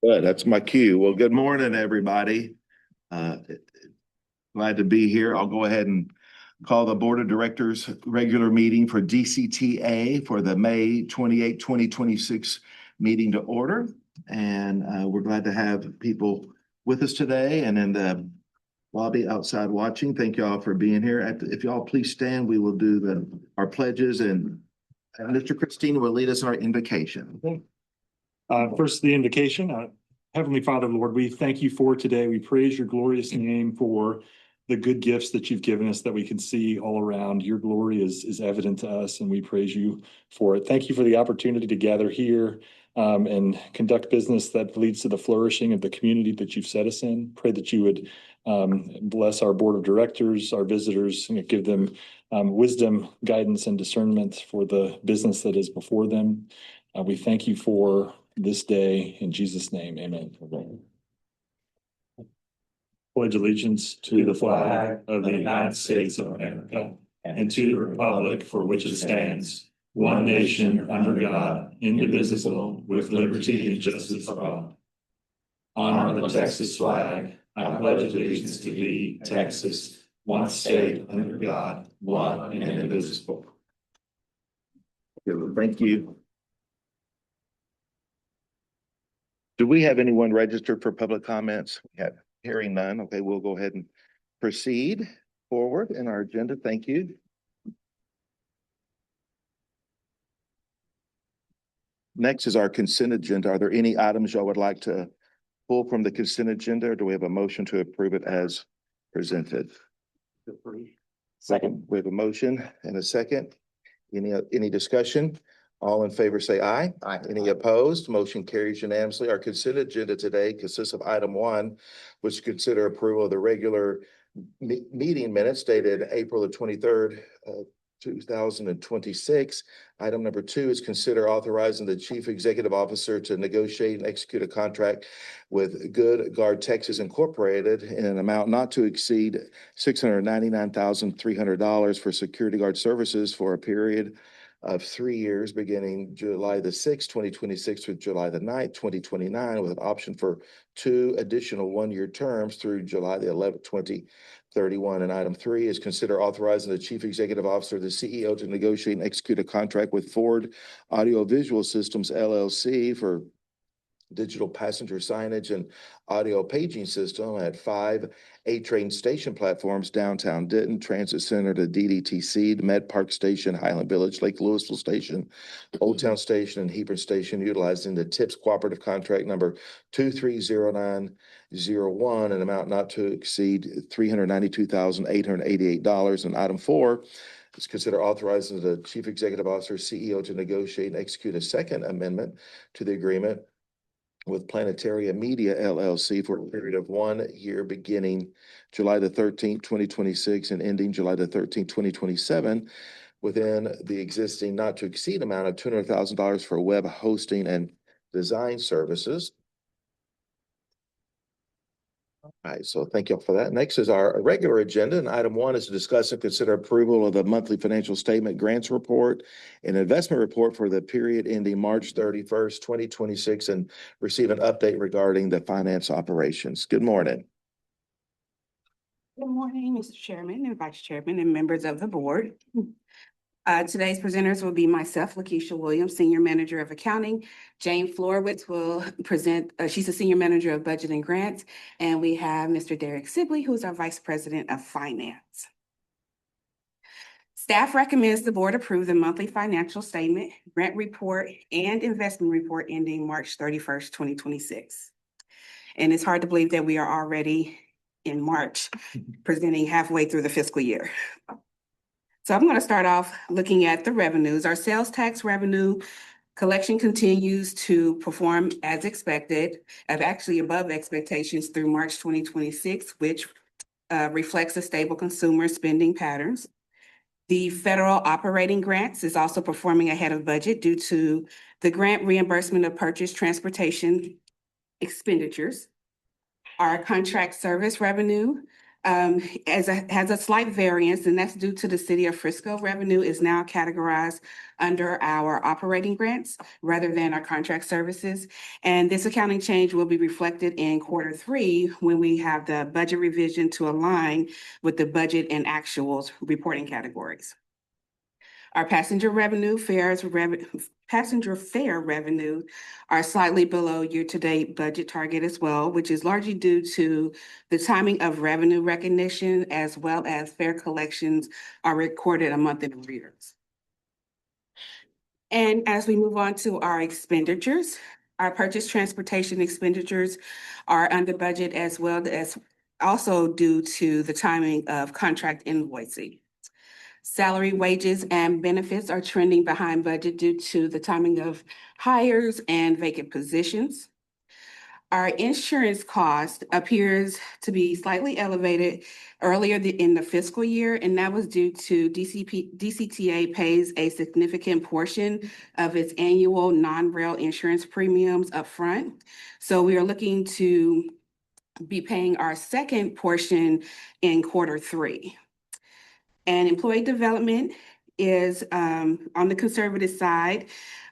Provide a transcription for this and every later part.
Good, that's my cue. Well, good morning, everybody. Uh, Glad to be here. I'll go ahead and call the Board of Directors regular meeting for DCTA for the May 28, 2026 meeting to order. And we're glad to have people with us today and in the lobby outside watching. Thank you all for being here. If y'all please stand, we will do our pledges and Mr. Christina will lead us in our invocation. First, the invocation. Heavenly Father, Lord, we thank you for today. We praise your glorious name for the good gifts that you've given us that we can see all around. Your glory is evident to us, and we praise you for it. Thank you for the opportunity to gather here and conduct business that leads to the flourishing of the community that you've set us in. Pray that you would bless our board of directors, our visitors, and give them wisdom, guidance, and discernment for the business that is before them. We thank you for this day in Jesus' name. Amen. Pledge allegiance to the flag of the United States of America and to the republic for which it stands, one nation under God, indivisible, with liberty and justice for all. Honor the Texas flag. I pledge allegiance to thee, Texas, one state under God, one and indivisible. Thank you. Do we have anyone registered for public comments? We have hearing none. Okay, we'll go ahead and proceed forward in our agenda. Thank you. Next is our consent agenda. Are there any items y'all would like to pull from the consent agenda, or do we have a motion to approve it as presented? Second. We have a motion and a second. Any discussion? All in favor say aye. Aye. Any opposed? Motion carries unanimously. Our consent agenda today consists of item 1, which consider approval of the regular meeting minutes dated April the 23rd, 2026. Item number 2 is consider authorizing the Chief Executive Officer to negotiate and execute a contract with Good Guard Texas Incorporated in an amount not to exceed $699,300 for security guard services for a period of 3 years beginning July the 6th, 2026 through July the 9th, 2029, with an option for 2 additional 1-year terms through July the 11th, 2031. And item 3 is consider authorizing the Chief Executive Officer, the CEO, to negotiate and execute a contract with Ford Audio Visual Systems, LLC for digital passenger signage and audio paging system at 5 A-Train station platforms, downtown Denton, Transit Center to DDTC, Med Park Station, Highland Village, Lake Louisville Station, Old Town Station, and Hebron Station, utilizing the TIPS Cooperative Contract number 230901, an amount not to exceed $392,888. And item 4 is consider authorizing the Chief Executive Officer, CEO, to negotiate and execute a second amendment to the agreement with Planetaria Media LLC for a period of 1 year beginning July the 13th, 2026 and ending July the 13th, 2027 within the existing not to exceed amount of $200,000 for web hosting and design services. All right, so thank you for that. Next is our regular agenda, and item 1 is to discuss and consider approval of the monthly financial statement, grants report, and investment report for the period ending March 31st, 2026, and receive an update regarding the finance operations. Good morning. Good morning, Mr. Chairman and Vice Chairman and members of the board. Today's presenters will be myself, Lakeisha Williams, Senior Manager of Accounting. Jane Florowitz will present, she's the Senior Manager of Budget and Grants. And we have Mr. Derek Sibley, who's our Vice President of Finance. Staff recommends the board approve the monthly financial statement, grant report, and investment report ending March 31st, 2026. And it's hard to believe that we are already in March, presenting halfway through the fiscal year. So I'm going to start off looking at the revenues. Our sales tax revenue collection continues to perform as expected, actually above expectations through March 2026, which reflects a stable consumer spending patterns. The federal operating grants is also performing ahead of budget due to the grant reimbursement of purchased transportation expenditures. Our contract service revenue has a slight variance, and that's due to the city of Frisco revenue is now categorized under our operating grants rather than our contract services. And this accounting change will be reflected in quarter 3 when we have the budget revision to align with the budget and actuals reporting categories. Our passenger fare revenue are slightly below year-to-date budget target as well, which is largely due to the timing of revenue recognition as well as fare collections are recorded a month in arrears. And as we move on to our expenditures, our purchase transportation expenditures are under budget as well as also due to the timing of contract invoicing. Salary, wages, and benefits are trending behind budget due to the timing of hires and vacant positions. Our insurance cost appears to be slightly elevated earlier in the fiscal year, and that was due to DCTA pays a significant portion of its annual non-rail insurance premiums upfront. So we are looking to be paying our second portion in quarter 3. And employee development is on the conservative side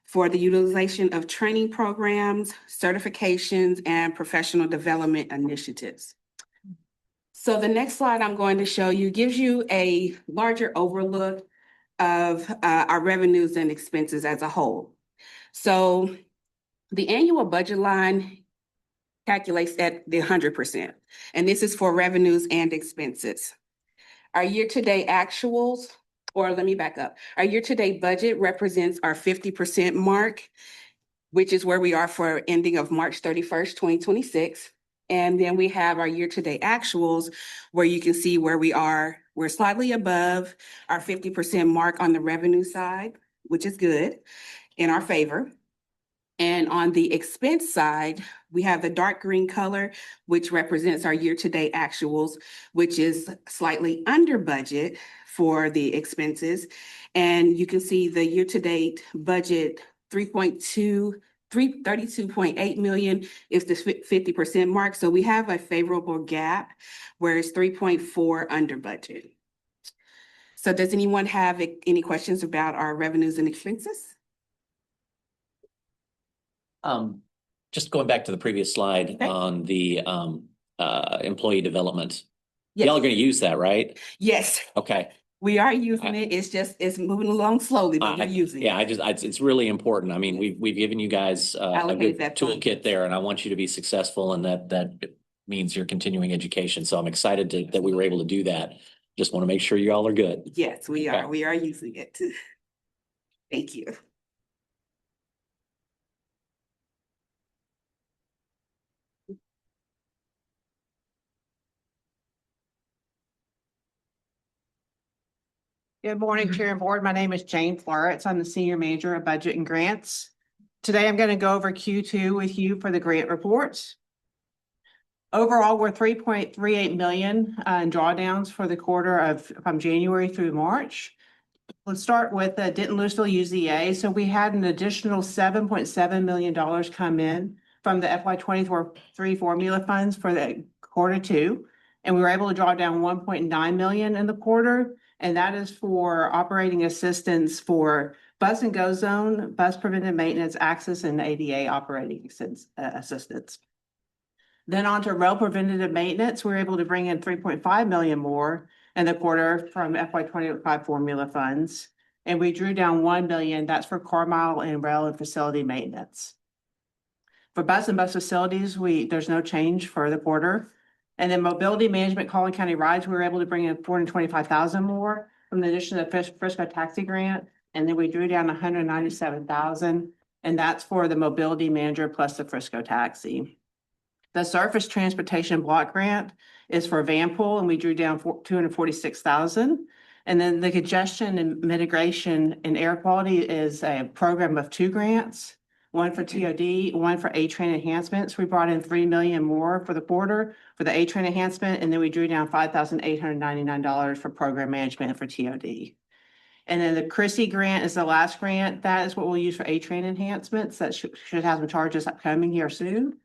for the utilization of training programs, certifications, and professional development initiatives. So the next slide I'm going to show you gives you a larger overlook of our revenues and expenses as a whole. So the annual budget line calculates at the 100%, and this is for revenues and expenses. Our year-to-date actuals, or let me back up. Our year-to-date budget represents our 50% mark, which is where we are for ending of March 31st, 2026. And then we have our year-to-date actuals where you can see where we are. We're slightly above our 50% mark on the revenue side, which is good, in our favor. And on the expense side, we have the dark green color, which represents our year-to-date actuals, which is slightly under budget for the expenses. And you can see the year-to-date budget 32.8 million is the 50% mark. So we have a favorable gap, where it's 3.4 under budget. So does anyone have any questions about our revenues and expenses? Just going back to the previous slide Okay. on the employee development. Yes. Y'all are gonna use that, right? Yes, Okay. we are using it. It's moving along slowly, but we're using it. Yeah, it's really important. I mean, we've given you guys a Allocate good that fund. toolkit there, and I want you to be successful, and that means your continuing education. So I'm excited that we were able to do that. Just want to make sure you all are good. Yes, we Okay. are. We are using it. Thank you. Good morning, Chair and Board. My name is Jane Florence. I'm the Senior Manager of Budget and Grants. Today, I'm going to go over Q2 with you for the grant reports. Overall, we're 3.38 million in drawdowns for the quarter from January through March. Let's start with Denton Louisville UZA. So we had an additional $7.7 million come in from the FY23 formula funds for the Q2. And we were able to draw down 1.9 million in the quarter. And that is for operating assistance for bus and go zone, bus preventive maintenance, access, and ADA operating assistance. Then on to rail preventative maintenance, we were able to bring in 3.5 million more in the quarter from FY25 formula funds. And we drew down 1 million, that's for car mile and rail and facility maintenance. For bus and bus facilities, there's no change for the quarter. And then mobility management, Collin County rides, we were able to bring in 425,000 more from the addition of the Frisco taxi grant. And then we drew down 197,000, and that's for the mobility manager plus the Frisco taxi. The surface transportation block grant is for Vanpool, and we drew down 246,000. And then the congestion and mitigation and air quality is a program of 2 grants, one for TOD, one for A-Train enhancements. We brought in 3 million more for the quarter for the A-Train enhancement, and then we drew down $5,899 for program management and for TOD. And then the Chrissy grant is the last grant. That is what we'll use for A-Train enhancements. That should have some charges upcoming here soon.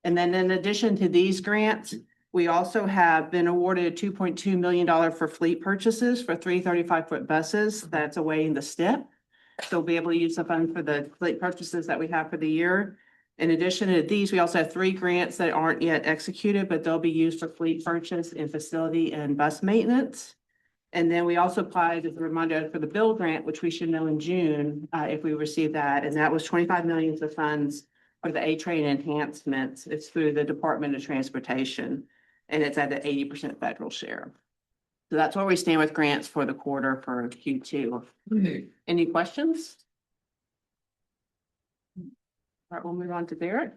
And then in addition to these grants, We also have been awarded $2.2 million for fleet purchases for 3 35-foot buses. That's awaiting the STIP. So we'll be able to use the fund for the fleet purchases that we have for the year. In addition to these, we also have 3 grants that aren't yet executed, but they'll be used for fleet purchase and facility and bus maintenance. And then we also applied, as a reminder, for the bill grant, which we should know in June, if we receive that. And that was 25 million of funds for the A-train enhancements. It's through the Department of Transportation, and it's at the 80% federal share. So that's where we stand with grants for the quarter for Q2. Any questions? All right, we'll move on to Barrett.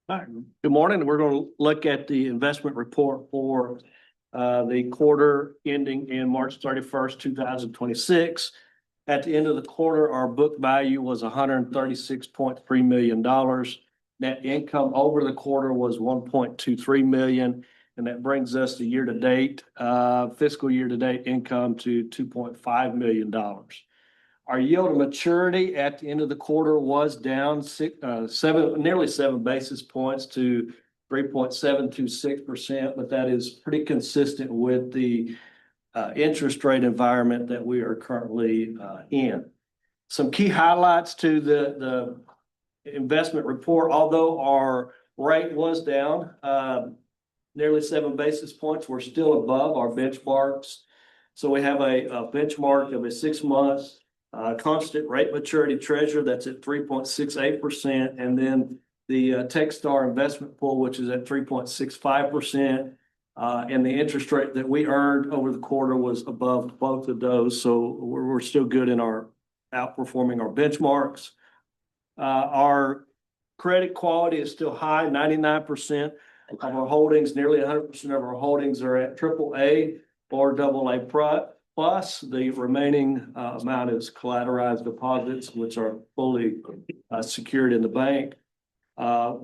All right, good morning. We're going to look at the investment report for the quarter ending in March 31st, 2026. At the end of the quarter, our book value was $136.3 million. Net income over the quarter was $1.23 million, and that brings us the year-to-date, fiscal year-to-date income to $2.5 million. Our yield to maturity at the end of the quarter was down nearly 7 basis points to 3.726%, but that is pretty consistent with the interest rate environment that we are currently in. Some key highlights to the investment report. Although our rate was down nearly 7 basis points, we're still above our benchmarks. So we have a benchmark of a 6 months constant rate maturity treasury that's at 3.68%, and then the Techstar investment pool, which is at 3.65%, and the interest rate that we earned over the quarter was above both of those. So we're still good in our outperforming our benchmarks. Our credit quality is still high. 99% of our holdings, nearly 100% of our holdings are at AAA or AA+. The remaining amount is collateralized deposits, which are fully secured in the bank.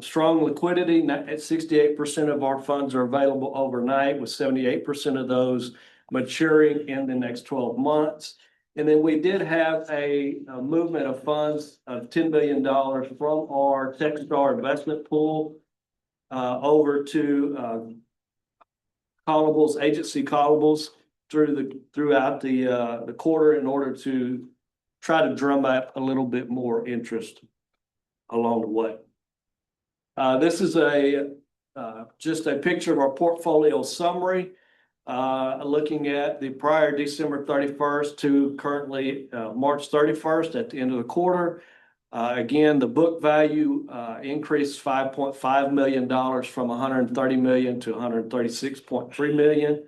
Strong liquidity. At 68% of our funds are available overnight, with 78% of those maturing in the next 12 months. And then we did have a movement of funds of $10 million from our Techstar investment pool over to callables, agency callables throughout the quarter, in order to try to drum up a little bit more interest along the way. This is just a picture of our portfolio summary, looking at the prior December 31st to currently March 31st at the end of the quarter. Again, the book value increased $5.5 million from $130 million to $136.3 million.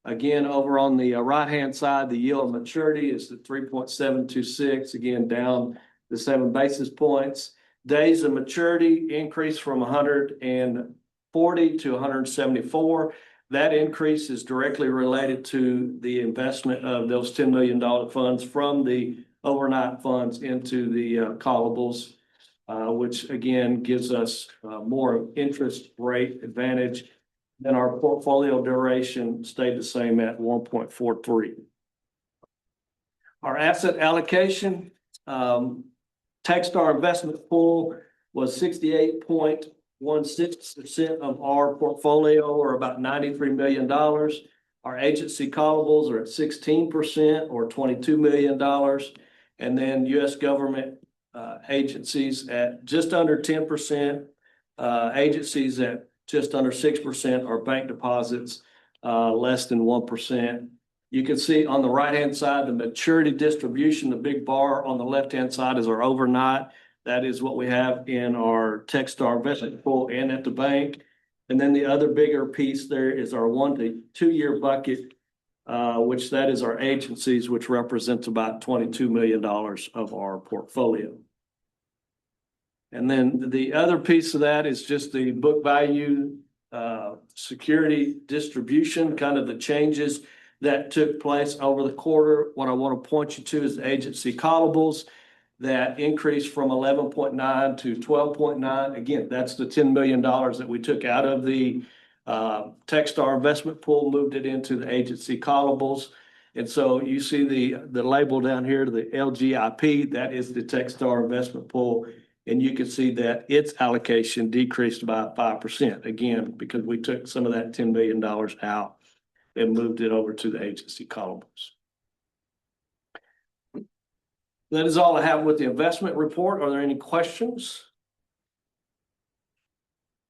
Again, over on the right-hand side, the yield of maturity is at 3.726, again, down to 7 basis points. Days of maturity increased from 140 to 174. That increase is directly related to the investment of those $10 million funds from the overnight funds into the callables, which again gives us more interest rate advantage. Then our portfolio duration stayed the same at 1.43. Our asset allocation, Techstar investment pool was 68.16% of our portfolio, or about $93 million. Our agency callables are at 16%, or $22 million. And then U.S. government agencies at just under 10%, agencies at just under 6%, are bank deposits less than 1%. You can see on the right-hand side, the maturity distribution. The big bar on the left-hand side is our overnight. That is what we have in our Techstar investment pool and at the bank. And then the other bigger piece there is our 1 to 2 year bucket, which that is our agencies, which represents about $22 million of our portfolio. And then the other piece of that is just the book value security distribution, kind of the changes that took place over the quarter. What I want to point you to is the agency callables that increased from 11.9 to 12.9. Again, that's the $10 million that we took out of the Techstar investment pool, moved it into the agency callables. And so you see the label down here, the LGIP, that is the Techstar investment pool. And you can see that its allocation decreased by 5%, again, because we took some of that $10 million out and moved it over to the agency columns. That is all I have with the investment report. Are there any questions?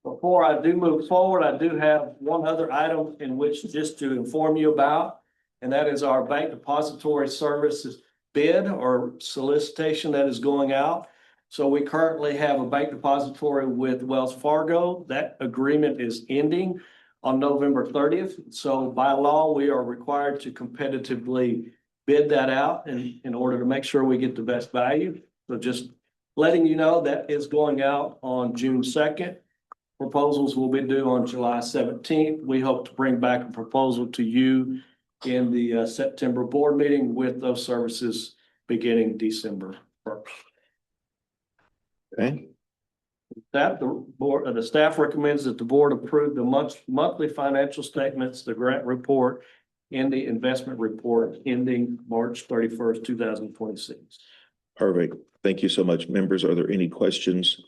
Before I do move forward, I do have one other item in which just to inform you about, and that is our bank depository services bid or solicitation that is going out. So we currently have a bank depository with Wells Fargo. That agreement is ending on November 30th. So by law, we are required to competitively bid that out in order to make sure we get the best value. So just letting you know that is going out on June 2nd. Proposals will be due on July 17th. We hope to bring back a proposal to you in the September board meeting with those services beginning December 1st. Okay, That the staff recommends that the board approve the monthly financial statements, the grant report, and the investment report ending March 31st, 2026. perfect. Thank you so much. Members, are there any questions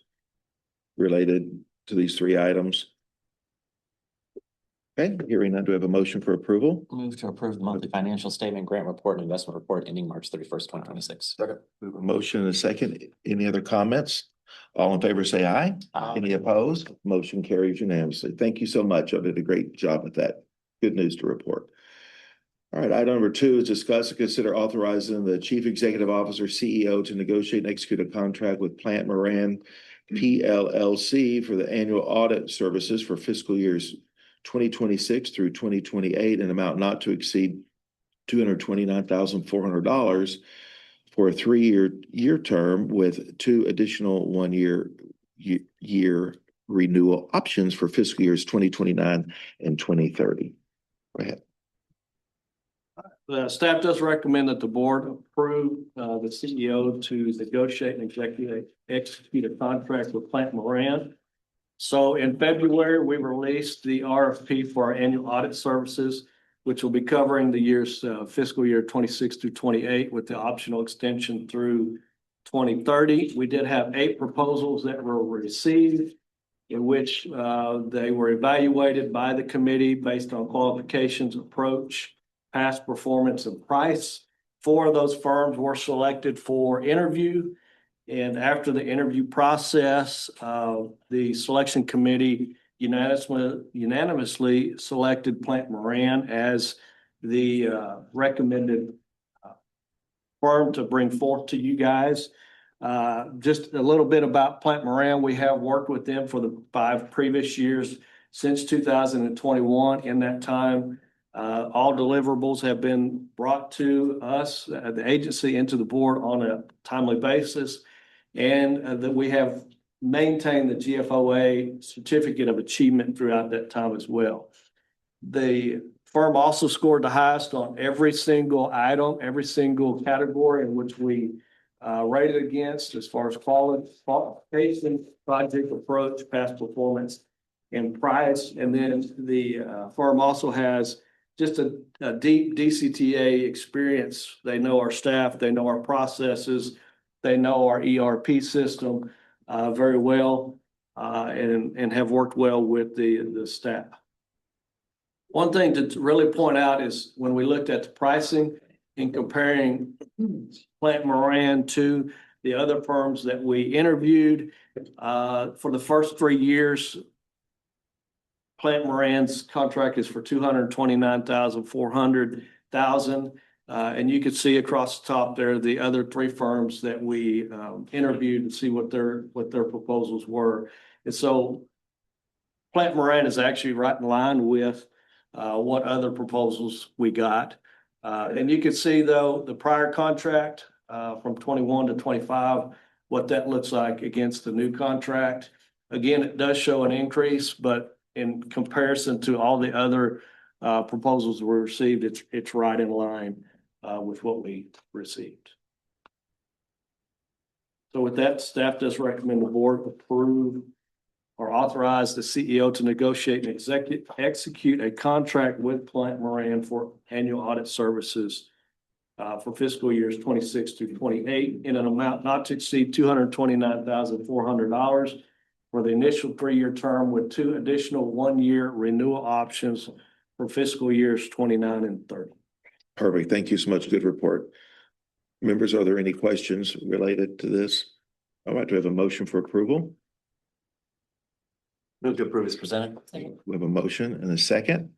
related to these three items? Okay, hearing none, do we have a motion for approval? Move to approve the monthly financial statement, grant report, and investment report ending March 31st, 2026. We have a motion and a second. Any other comments? All in favor, say aye. Aye. Any opposed? Motion carries unanimously. Thank you so much. I did a great job with that. Good news to report. All right, item number 2 is discuss and consider authorizing the Chief Executive Officer, CEO, to negotiate and execute a contract with Plant Moran PLLC for the annual audit services for fiscal years 2026 through 2028, an amount not to exceed $229,400 for a 3-year term with 2 additional 1-year renewal options for fiscal years 2029 and 2030. Go ahead. The staff does recommend that the board approve the CEO to negotiate and execute a contract with Plant Moran. So in February, we released the RFP for our annual audit services, which will be covering the years fiscal year 26 through 28 with the optional extension through 2030. We did have 8 proposals that were received, in which they were evaluated by the committee based on qualifications, approach, past performance, and price. 4 of those firms were selected for interview. And after the interview process, the selection committee unanimously selected Plant Moran as the recommended firm to bring forth to you guys. Just a little bit about Plant Moran. We have worked with them for the 5 previous years since 2021. In that time, all deliverables have been brought to us, the agency, and to the board on a timely basis, and that we have maintained the GFOA certificate of achievement throughout that time as well. The firm also scored the highest on every single item, every single category in which we rated against, as far as qualification, project approach, past performance, and price. And then the firm also has just a deep DCTA experience. They know our staff, they know our processes, they know our ERP system very well, and have worked well with the staff. One thing to really point out is when we looked at the pricing in comparing Plant Moran to the other firms that we interviewed, for the first 3 years, Plant Moran's contract is for $229,400, and you can see across the top there the other 3 firms that we interviewed and see what their proposals were. And so Plant Moran is actually right in line with what other proposals we got. And you can see, though, the prior contract from 21 to 25, what that looks like against the new contract. Again, it does show an increase, but in comparison to all the other proposals we received, it's right in line with what we received. So with that, staff does recommend the board approve or authorize the CEO to negotiate and execute a contract with Plant Moran for annual audit services for fiscal years 26 through 28 in an amount not to exceed $229,400 for the initial 3-year term with 2 additional 1-year renewal options for fiscal years 29 and 30. Perfect. Thank you so much. Good report. Members, are there any questions related to this? All right, do we have a motion for approval? Move to approve as presented. We have a motion and a second.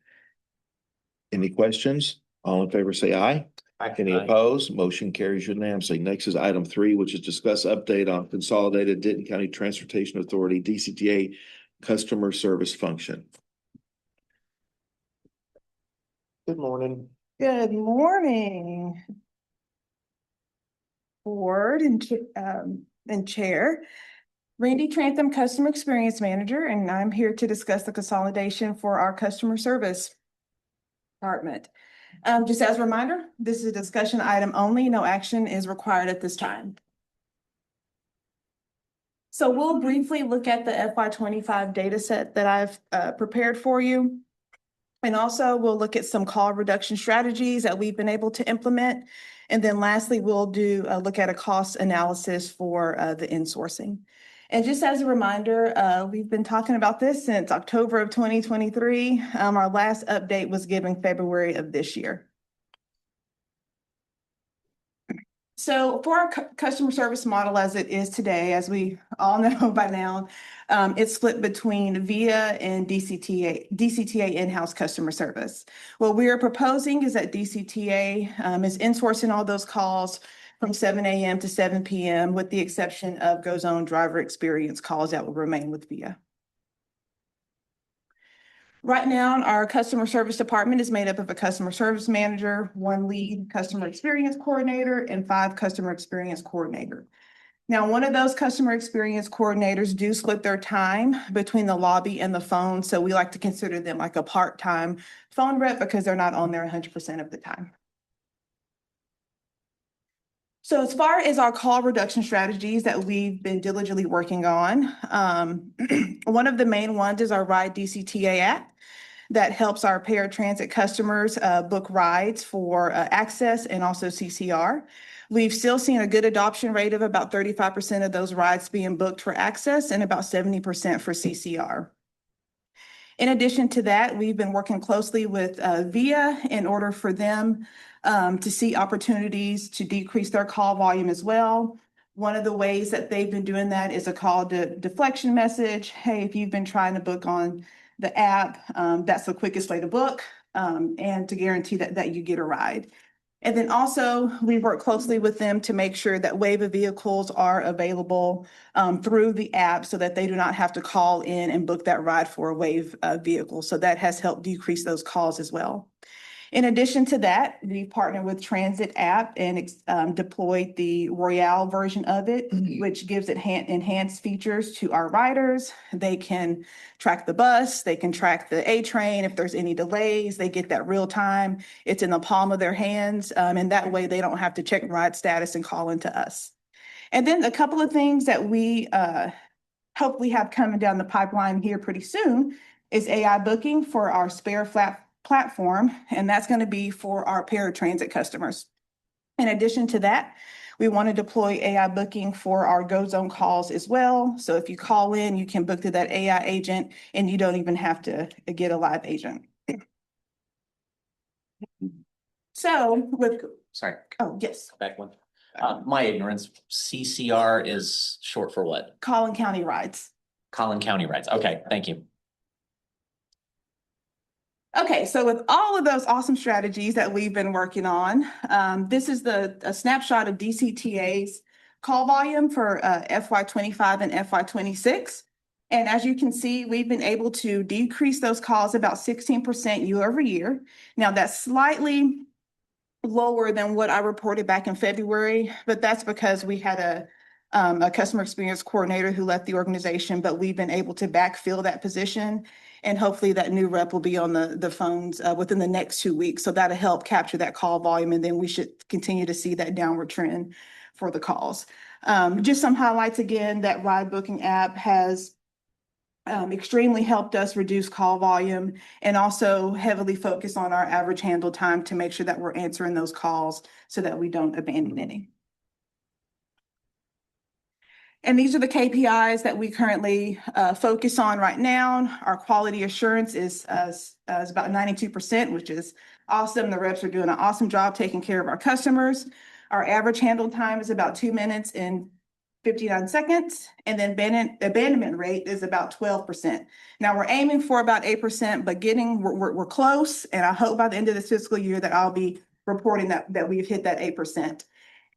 Any questions? All in favor, say aye. Any opposed? Motion carries unanimously. Next is item 3, which is discuss update on Consolidated Denton County Transportation Authority, DCTA, customer service function. Good morning. Good morning. Board and Chair. Randy Trantham, Customer Experience Manager, and I'm here to discuss the consolidation for our customer service department. Just as a reminder, this is a discussion item only. No action is required at this time. So we'll briefly look at the FY25 data set that I've prepared for you. And also we'll look at some call reduction strategies that we've been able to implement. And then lastly, we'll do a look at a cost analysis for the insourcing. And just as a reminder, we've been talking about this since October of 2023. Our last update was given February of this year. So for our customer service model as it is today, as we all know by now, it's split between VIA and DCTA in-house customer service. What we are proposing is that DCTA is insourcing all those calls from 7 a.m. to 7 p.m. with the exception of Go Zone driver experience calls that will remain with VIA. Right now, our customer service department is made up of a customer service manager, 1 lead customer experience coordinator, and 5 customer experience coordinator. Now, one of those customer experience coordinators do split their time between the lobby and the phone. So we like to consider them like a part-time phone rep because they're not on there 100% of the time. So as far as our call reduction strategies that we've been diligently working on, one of the main ones is our Ride DCTA app that helps our paratransit customers book rides for access and also CCR. We've still seen a good adoption rate of about 35% of those rides being booked for access and about 70% for CCR. In addition to that, we've been working closely with VIA in order for them to see opportunities to decrease their call volume as well. One of the ways that they've been doing that is a call to deflection message. Hey, if you've been trying to book on the app, that's the quickest way to book and to guarantee that you get a ride. And then also we work closely with them to make sure that waive of vehicles are available through the app so that they do not have to call in and book that ride for a waive vehicle. So that has helped decrease those calls as well. In addition to that, we partnered with Transit app and deployed the Royale version of it, which gives it enhanced features to our riders. They can track the bus, they can track the A train. If there's any delays, they get that real time. It's in the palm of their hands. And that way they don't have to check ride status and call into us. And then a couple of things that we hopefully have coming down the pipeline here pretty soon is AI booking for our spare flat platform, and that's going to be for our paratransit customers. In addition to that, we want to deploy AI booking for our Go Zone calls as well. So if you call in, you can book to that AI agent and you don't even have to get a live agent. So with, Sorry, oh, yes, back one. My ignorance, CCR is short for what? Collin County rides. Collin County rides. Okay, thank you. Okay, so with all of those awesome strategies that we've been working on, this is a snapshot of DCTA's call volume for FY25 and FY26. And as you can see, we've been able to decrease those calls about 16% year over year. Now that's slightly lower than what I reported back in February, but that's because we had a customer experience coordinator who left the organization, but we've been able to backfill that position. And hopefully that new rep will be on the phones within the next 2 weeks. So that'll help capture that call volume. And then we should continue to see that downward trend for the calls. Just some highlights again, that ride booking app has extremely helped us reduce call volume and also heavily focus on our average handle time to make sure that we're answering those calls so that we don't abandon any. And these are the KPIs that we currently focus on right now. Our quality assurance is about 92%, which is awesome. The reps are doing an awesome job taking care of our customers. Our average handle time is about 2 minutes and 59 seconds, and then abandonment rate is about 12%. Now we're aiming for about 8%, but we're close, and I hope by the end of this fiscal year that I'll be reporting that we've hit that 8%.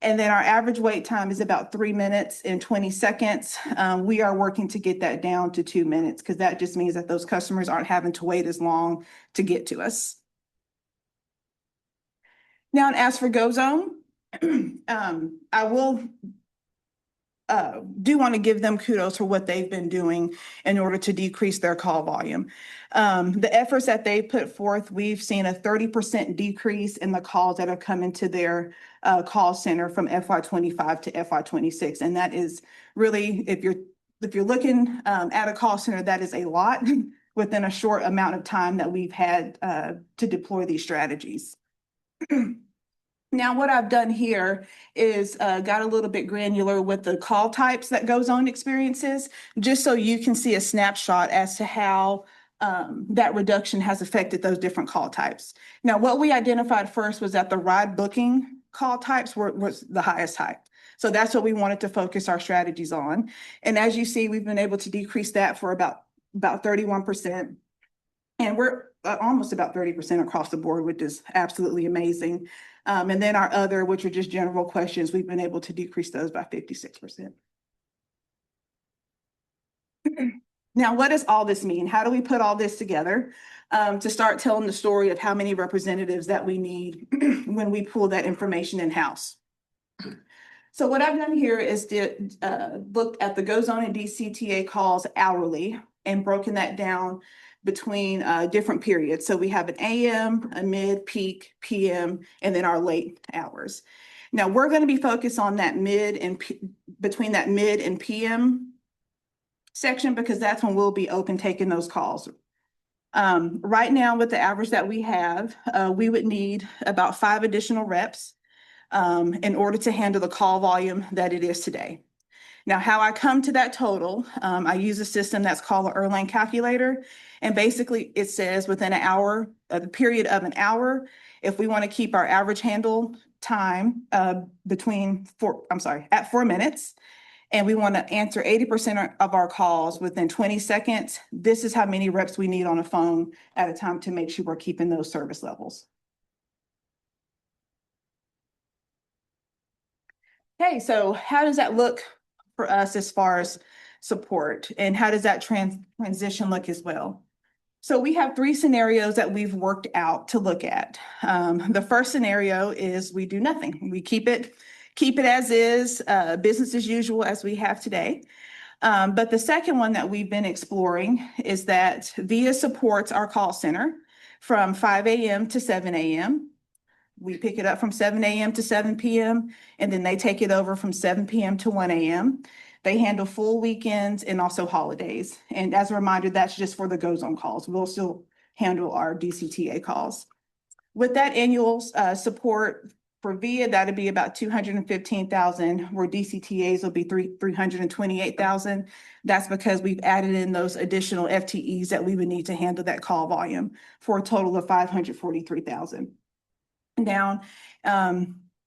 And then our average wait time is about 3 minutes and 20 seconds. We are working to get that down to 2 minutes because that just means that those customers aren't having to wait as long to get to us. Now, and as for GoZone, I will do want to give them kudos for what they've been doing in order to decrease their call volume. The efforts that they put forth, we've seen a 30% decrease in the calls that have come into their call center from FY25 to FY26. And that is really, if you're looking at a call center, that is a lot within a short amount of time that we've had to deploy these strategies. Now, what I've done here is got a little bit granular with the call types that GoZone experiences, just so you can see a snapshot as to how that reduction has affected those different call types. Now, what we identified first was that the ride booking call types was the highest type. So that's what we wanted to focus our strategies on. And as you see, we've been able to decrease that for about 31%. And we're almost about 30% across the board, which is absolutely amazing. And then our other, which are just general questions, we've been able to decrease those by 56%. Now, what does all this mean? How do we put all this together to start telling the story of how many representatives that we need when we pull that information in-house? So what I've done here is looked at the GoZone and DCTA calls hourly and broken that down between different periods. So we have an AM, a mid, peak, PM, and then our late hours. Now we're going to be focused on that between that mid and PM section because that's when we'll be open taking those calls. Right now with the average that we have, we would need about 5 additional reps in order to handle the call volume that it is today. Now, how I come to that total, I use a system that's called the Erlang calculator. And basically it says within an hour, the period of an hour, if we want to keep our average handle time at 4 minutes, and we want to answer 80% of our calls within 20 seconds, this is how many reps we need on a phone at a time to make sure we're keeping those service levels. Okay, so how does that look for us as far as support, and how does that transition look as well? So we have 3 scenarios that we've worked out to look at. The first scenario is we do nothing. We keep it as is, business as usual as we have today. But the second one that we've been exploring is that VIA supports our call center from 5 a.m. to 7 a.m. We pick it up from 7 a.m. to 7 p.m. and then they take it over from 7 p.m. to 1 a.m. They handle full weekends and also holidays. And as a reminder, that's just for the GoZone calls. We'll still handle our DCTA calls. With that annual support for VIA, that'd be about $215,000, where DCTAs will be $328,000. That's because we've added in those additional FTEs that we would need to handle that call volume for a total of $543,000. Now,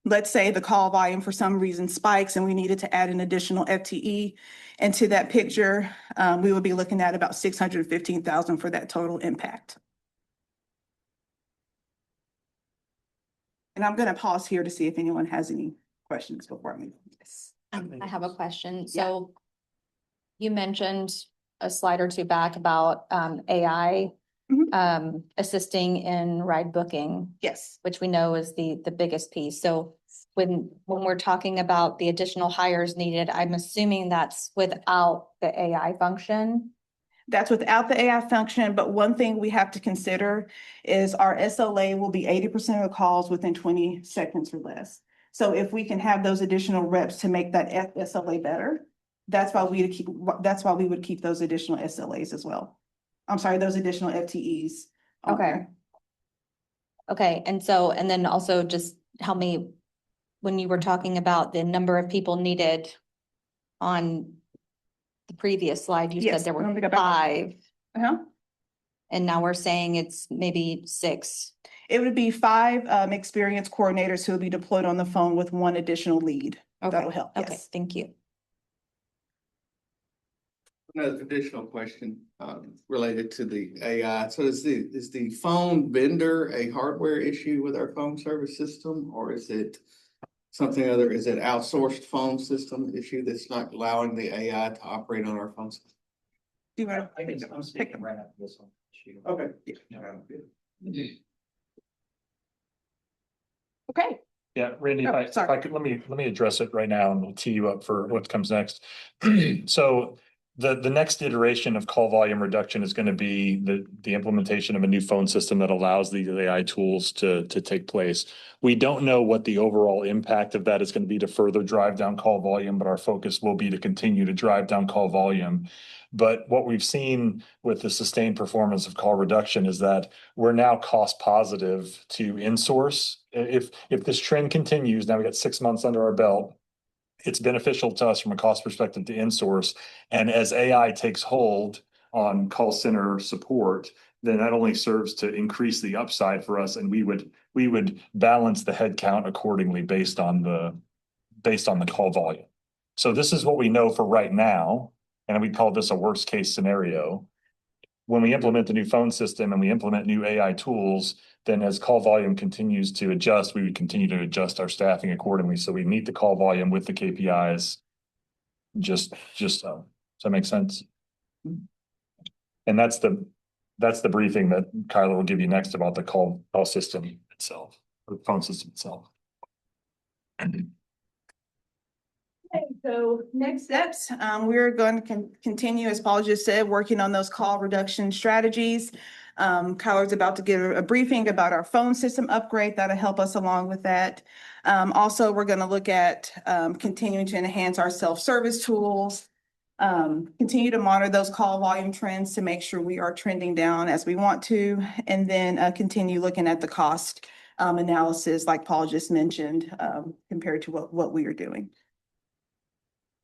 let's say the call volume for some reason spikes and we needed to add an additional FTE into that picture, we would be looking at about $615,000 for that total impact. And I'm going to pause here to see if anyone has any questions before I move. Yes. I have a question. So you mentioned a slide or two back about AI assisting in ride booking. Yes. Which we know is the biggest piece. So when we're talking about the additional hires needed, I'm assuming that's without the AI function. That's without the AI function, but one thing we have to consider is our SLA will be 80% of the calls within 20 seconds or less. So if we can have those additional reps to make that SLA better, That's why we would keep those additional SLAs as well. I'm sorry, those additional FTEs. on Okay. there. Okay, and then also just help me, when you were talking about the number of people needed on the previous slide, you said Yes, there let me were go back. 5, Uh-huh. and now we're saying it's maybe 6. It would be 5 experienced coordinators who will be deployed on the phone with 1 additional lead. Okay, That'll help, okay, yes. thank you. Another additional question related to the AI. So is the phone vendor a hardware issue with our phone service system, or is it something other? Is it outsourced phone system issue that's not allowing the AI to operate on our phone system? Do you want I think I'm speaking them? right after this one. Okay. Okay, Yeah, Randy, Oh, if sorry. I could, let me address it right now and we'll tee you up for what comes next. So the next iteration of call volume reduction is going to be the implementation of a new phone system that allows the AI tools to take place. We don't know what the overall impact of that is going to be to further drive down call volume, but our focus will be to continue to drive down call volume. But what we've seen with the sustained performance of call reduction is that we're now cost positive to insource. If this trend continues, now we got 6 months under our belt, it's beneficial to us from a cost perspective to insource. And as AI takes hold on call center support, then that only serves to increase the upside for us. And we would balance the headcount accordingly based on the call volume. So this is what we know for right now. And we call this a worst case scenario. When we implement the new phone system and we implement new AI tools, then as call volume continues to adjust, we would continue to adjust our staffing accordingly. So we meet the call volume with the KPIs. Just so. Does that make sense? And that's the briefing that Kyla will give you next about the call system itself, or the phone system itself. Okay, so next steps, we're going to continue, as Paul just said, working on those call reduction strategies. Kyler's about to give a briefing about our phone system upgrade that'll help us along with that. Also, we're going to look at continuing to enhance our self-service tools, continue to monitor those call volume trends to make sure we are trending down as we want to, and then continue looking at the cost analysis like Paul just mentioned, compared to what we are doing.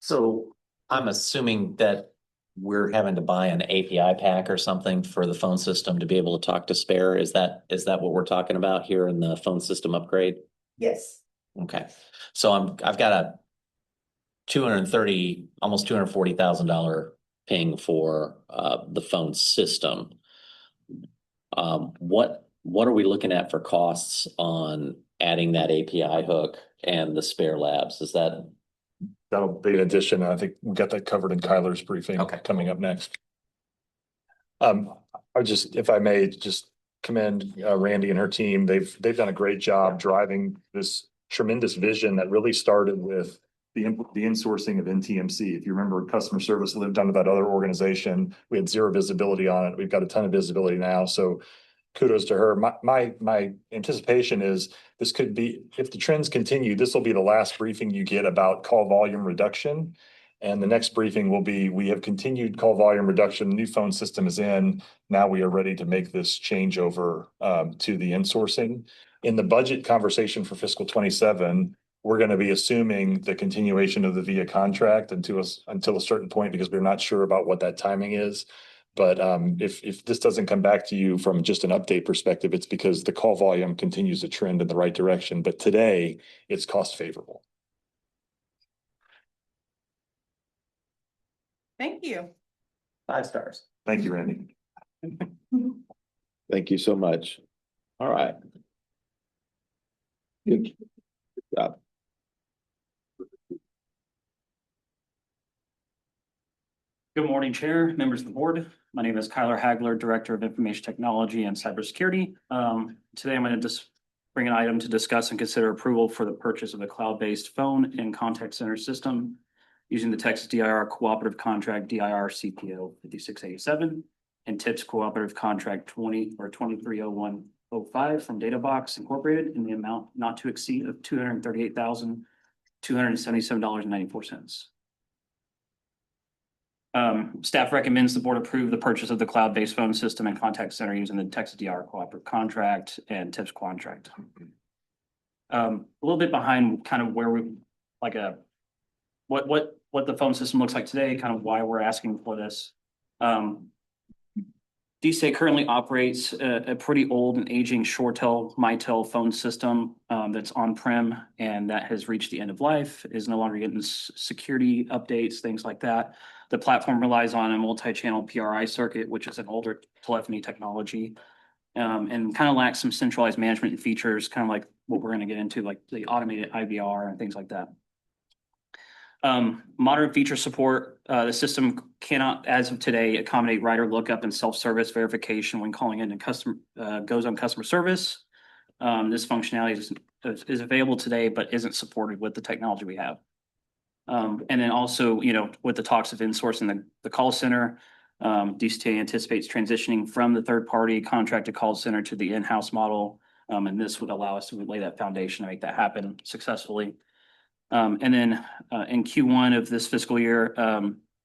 So I'm assuming that we're having to buy an API pack or something for the phone system to be able to talk to Spare. Is that what we're talking about here in the phone system upgrade? Yes. Okay, so I've got a almost $240,000 ping for the phone system. What are we looking at for costs on adding that API hook and the Spare labs? That'll be an addition. I think we've got that covered in Kyler's briefing. Okay. Coming up next. If I may, just commend Randy and her team. They've done a great job driving this tremendous vision that really started with the insourcing of NTMC. If you remember, customer service lived under that other organization. We had zero visibility on it. We've got a ton of visibility now. So kudos to her. My anticipation is this could be, if the trends continue, this will be the last briefing you get about call volume reduction. And the next briefing will be, we have continued call volume reduction, the new phone system is in. Now we are ready to make this changeover to the insourcing. In the budget conversation for fiscal 27, we're going to be assuming the continuation of the VIA contract until a certain point, because we're not sure about what that timing is. But if this doesn't come back to you from just an update perspective, it's because the call volume continues to trend in the right direction. But today, it's cost favorable. Thank you. 5 stars. Thank you, Randy. Thank you so much. All right. Good job. Good morning, Chair, members of the board. My name is Kyler Hagler, Director of Information Technology and Cybersecurity. Today I'm going to just bring an item to discuss and consider approval for the purchase of a cloud-based phone and contact center system using the Texas DIR Cooperative Contract DIR CPO 5687 and TIPS Cooperative Contract 230105 from DataBox Incorporated in the amount not to exceed of $238,277.94. Staff recommends the board approve the purchase of the cloud-based phone system and contact center using the Texas DR cooperative contract and TIPS contract. A little bit behind kind of where we, like what the phone system looks like today, kind of why we're asking for this. DCTA currently operates a pretty old and aging ShoreTel, MyTel phone system that's on-prem and that has reached the end of life, is no longer getting security updates, things like that. The platform relies on a multi-channel PRI circuit, which is an older telephony technology, and kind of lacks some centralized management features, kind of like what we're going to get into, like the automated IVR and things like that. Modern feature support, the system cannot, as of today, accommodate writer lookup and self-service verification when calling in and goes on customer service. This functionality is available today, but isn't supported with the technology we have. And then also, you know, with the talks of insourcing the call center, DCTA anticipates transitioning from the third-party contracted call center to the in-house model. And this would allow us to lay that foundation to make that happen successfully. And then in Q1 of this fiscal year,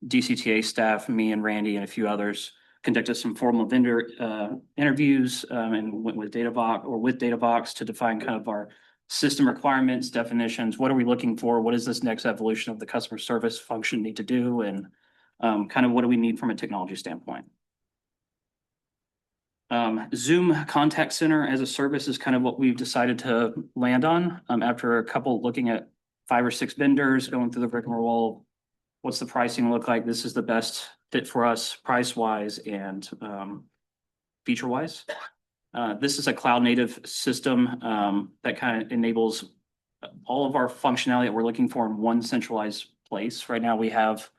DCTA staff, me and Randy and a few others conducted some formal vendor interviews and went with DataVox to define kind of our system requirements, definitions. What are we looking for? What is this next evolution of the customer service function need to do? And kind of what do we need from a technology standpoint? Zoom Contact Center as a service is kind of what we've decided to land on after a couple looking at 5 or 6 vendors, going through the rigmarole. What's the pricing look like? This is the best fit for us price-wise and feature-wise. This is a cloud-native system that kind of enables all of our functionality that we're looking for in one centralized place. Right now we have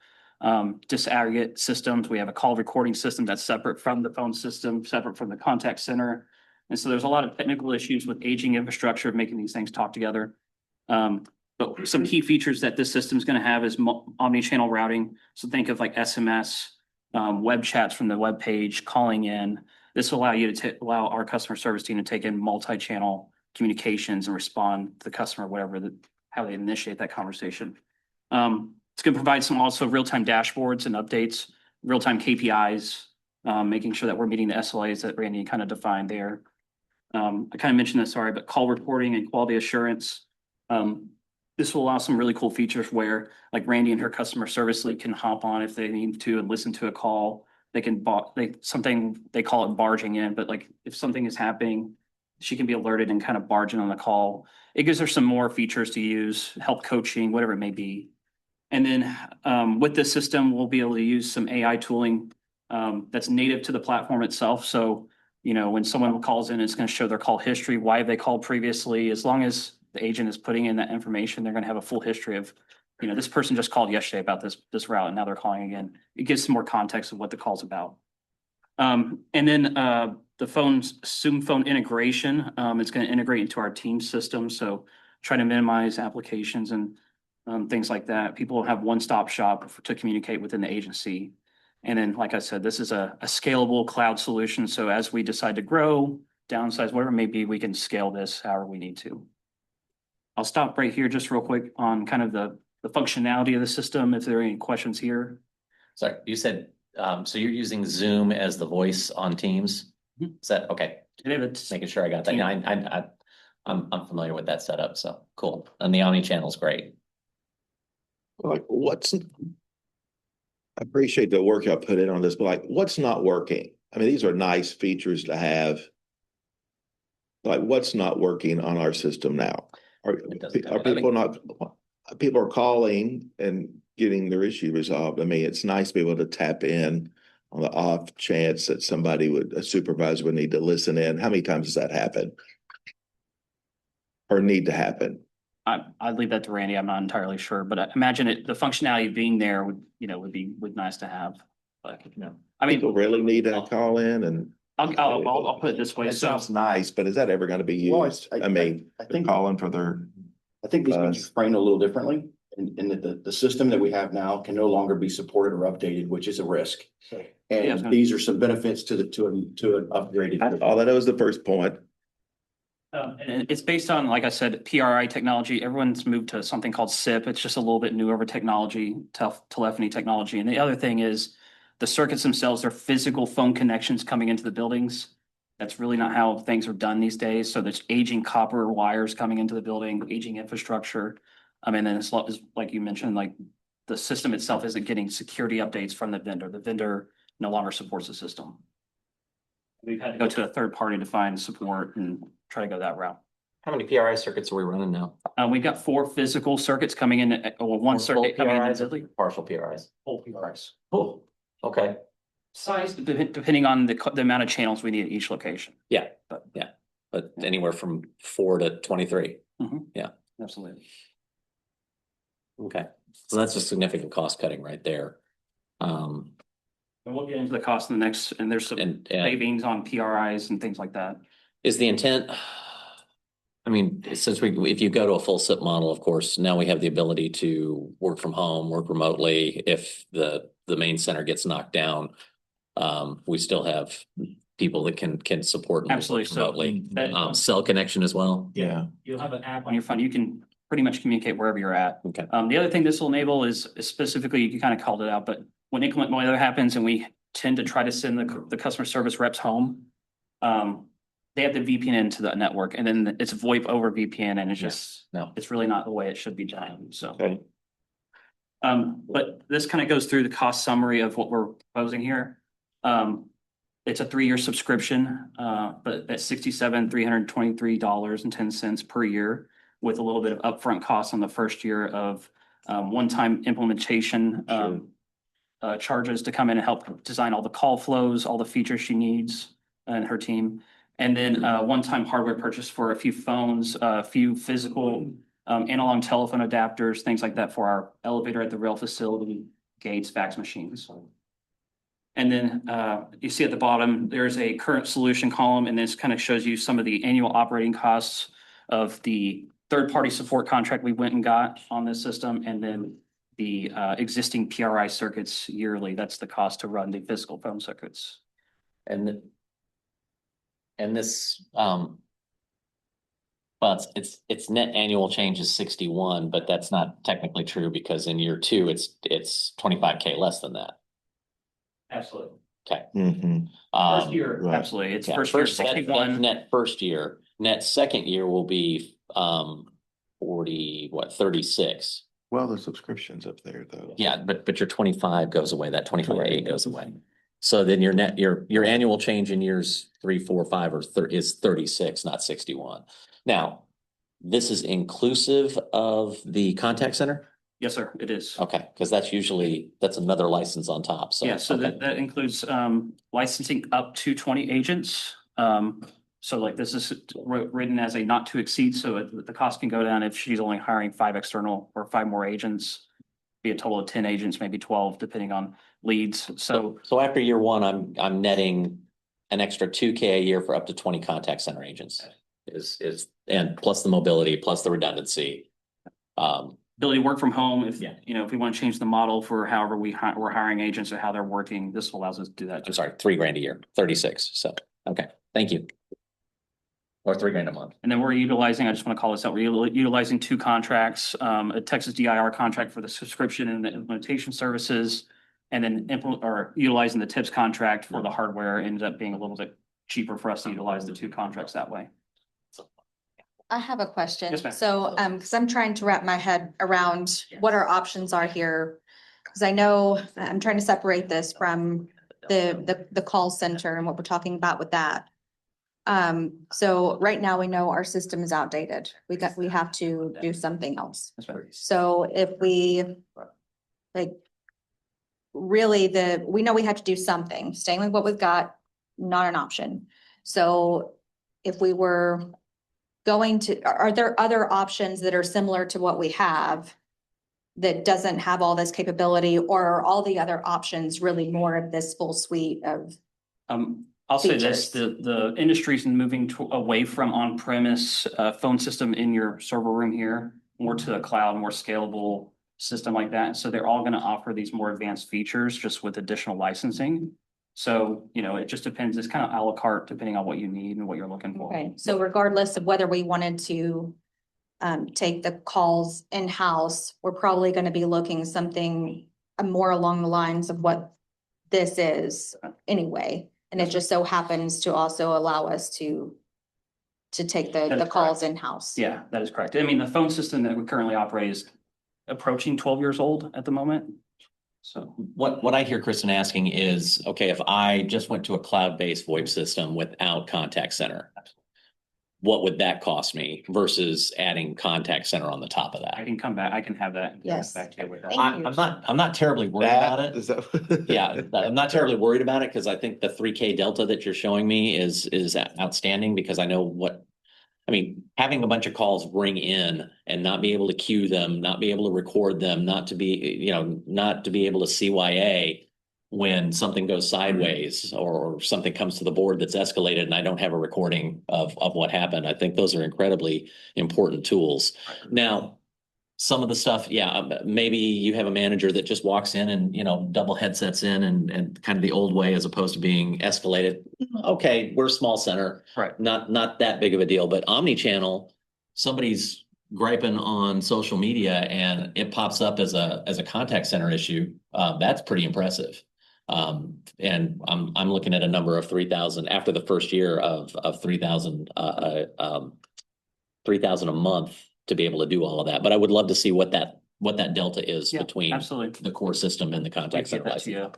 disaggregate systems. We have a call recording system that's separate from the phone system, separate from the contact center. And so there's a lot of technical issues with aging infrastructure, making these things talk together. But some key features that this system is going to have is omni-channel routing. So think of like SMS, web chats from the web page, calling in. This will allow you to allow our customer service team to take in multi-channel communications and respond to the customer, how they initiate that conversation. It's going to provide some also real-time dashboards and updates, real-time KPIs, making sure that we're meeting the SLAs that Randy kind of defined there. I kind of mentioned this, sorry, but call reporting and quality assurance. This will allow some really cool features where like Randy and her customer service lead can hop on if they need to and listen to a call. They can they call it barging in, but like if something is happening, she can be alerted and kind of barge in on the call. It gives her some more features to use, help coaching, whatever it may be. And then with this system, we'll be able to use some AI tooling that's native to the platform itself. So, you know, when someone calls in, it's going to show their call history, why they called previously. As long as the agent is putting in that information, they're going to have a full history of, you know, this person just called yesterday about this route and now they're calling again. It gives some more context of what the call's about. And then the Zoom phone integration, it's going to integrate into our team system. So try to minimize applications and things like that. People have one-stop shop to communicate within the agency. And then, like I said, this is a scalable cloud solution. So as we decide to grow, downsize, whatever it may be, we can scale this however we need to. I'll stop right here just real quick on kind of the functionality of the system, if there are any questions here. Sorry, you said, so you're using Zoom as the voice on Teams? Is that, okay, just making sure I got that. Yeah, I'm familiar with that setup, so cool. And the omni-channel is great. Like I appreciate the work y'all put in on this, but like what's not working? I mean, these are nice features to have. Like what's not working on our system now? Are people not, people are calling and getting their issue resolved. I mean, it's nice to be able to tap in on the off chance that a supervisor would need to listen in. How many times does that happen? Or need to happen? I'd leave that to Randy. I'm not entirely sure, but I imagine the functionality being there would be nice to have. But, you know, I mean, people really need to call in and. I'll put it this way. That sounds nice, but is that ever going to be used? Well, I think calling for their. I think these things are framed a little differently, and that the system that we have now can no longer be supported or updated, which is a risk. And these are some benefits to an upgraded. All that was the first point. And it's based on, like I said, PRI technology. Everyone's moved to something called SIP. It's just a little bit newer technology, telephony technology. And the other thing is the circuits themselves are physical phone connections coming into the buildings. That's really not how things are done these days. So there's aging copper wires coming into the building, aging infrastructure. And then it's like you mentioned, like the system itself isn't getting security updates from the vendor. The vendor no longer supports the system. We've had to go to a third party to find support and try to go that route. How many PRI circuits are we running now? We've got 4 physical circuits coming in, or one circuit coming in. PRIs or partial PRIs? Full PRIs. Oh, okay. Size, depending on the amount of channels we need at each location. Yeah, but anywhere from 4 to 23. Absolutely. Okay, so that's a significant cost cutting right there. And we'll get into the cost in the next, and there's some And savings on PRIs and things like that. is the intent? I mean, since if you go to a full SIP model, of course, now we have the ability to work from home, work remotely. If the main center gets knocked down, we still have people that can support and work Absolutely. So remotely. Cell connection as well. Yeah. You'll have an app on your phone. You can pretty much communicate wherever you're at. Okay. The other thing this will enable is specifically, you kind of called it out, but when inclement weather happens and we tend to try to send the customer service reps home, they have to VPN into the network, and then it's VoIP over VPN, and it's just, No. it's really not the way it should be done, so. Okay. But this kind of goes through the cost summary of what we're proposing here. It's a 3-year subscription, but that's $67,323.10 per year, with a little bit of upfront costs on the first year of one-time implementation charges to come in and help design all the call flows, all the features she needs and her team. And then one-time hardware purchase for a few phones, a few physical analog telephone adapters, things like that for our elevator at the rail facility, gates, fax machines. And then you see at the bottom, there's a current solution column, and this kind of shows you some of the annual operating costs of the third-party support contract we went and got on this system, and then the existing PRI circuits yearly. That's the cost to run the physical phone circuits. And this, but it's net annual change is 61, but that's not technically true because in year 2, it's 25K less than that. Absolutely. Okay. First year, right. absolutely. It's Yeah, first year that's 61. net first year. Net second year will be 36. Well, the subscription's up there though. Yeah, but your 25 goes away, that 25A goes away. So then your net, your annual change in years 3, 4, 5 is 36, not 61. Now, this is inclusive of the contact center? Yes, sir, it is. Okay, because that's another license on top, so. Yeah, so okay. that includes licensing up to 20 agents. So like this is written as a not to exceed, so the cost can go down if she's only hiring 5 external or 5 more agents. Be a total of 10 agents, maybe 12, depending on leads. So after year 1, I'm netting an extra 2K a year for up to 20 contact center agents. And plus the mobility, plus the redundancy. ability to work from home, if, Yeah. if we want to change the model for however we're hiring agents or how they're working, this allows us to do that. I'm sorry, $3,000 a year, 36. So, okay, thank you. Or $3,000 a month. And then we're utilizing, I just want to call this out, we're utilizing 2 contracts, a Texas DIR contract for the subscription and the implementation services. And then utilizing the TIPS contract for the hardware ended up being a little bit cheaper for us to utilize the 2 contracts that way. I have a question. Yes, ma'am. So, because I'm trying to wrap my head around what our options are here. Because I know I'm trying to separate this from the call center and what we're talking about with that. So right now we know our system is outdated. We have to do something else. That's right. So if we, like, really we know we have to do something, staying with what we've got, not an option. So if we were going to, are there other options that are similar to what we have that doesn't have all this capability, or are all the other options really more of this full suite of? I'll say this, the industry's moving away from on-premise phone system in your server room here, more to a cloud, more scalable system like that. So they're all going to offer these more advanced features just with additional licensing. So, it just depends. It's kind of à la carte depending on what you need and what you're looking for. Okay, so regardless of whether we wanted to take the calls in-house, we're probably gonna be looking something more along the lines of what this is anyway. And it just so happens to also allow us to take That the is calls correct. in-house. Yeah, that is correct. I mean, the phone system that we currently operate is approaching 12 years old at the moment. So What I hear Kristen asking is, okay, if I just went to a cloud-based VoIP system without contact center, what would that cost me versus adding contact center on the top of I that? can come back. I can have that. Yes. Back to you with that. Thank you. I'm not terribly worried about That, it. is that? Yeah, I'm not terribly worried about it because I think the 3K delta that you're showing me is outstanding because I know having a bunch of calls ring in and not be able to queue them, not be able to record them, not to be able to CYA when something goes sideways or something comes to the board that's escalated and I don't have a recording of what happened. I think those are incredibly important tools. Now, some of the stuff, maybe you have a manager that just walks in and, double headsets in and kind of the old way as opposed to being escalated. Okay, we're a small center. Right. Not that big of a deal, but omni-channel, somebody's griping on social media and it pops up as a contact center issue. That's pretty impressive. And I'm looking at a number of 3,000 after the first year of 3,000 3,000 a month to be able to do all of that. But I would love to see what that delta is Yeah, between absolutely. the core system and the contact Get center that to license.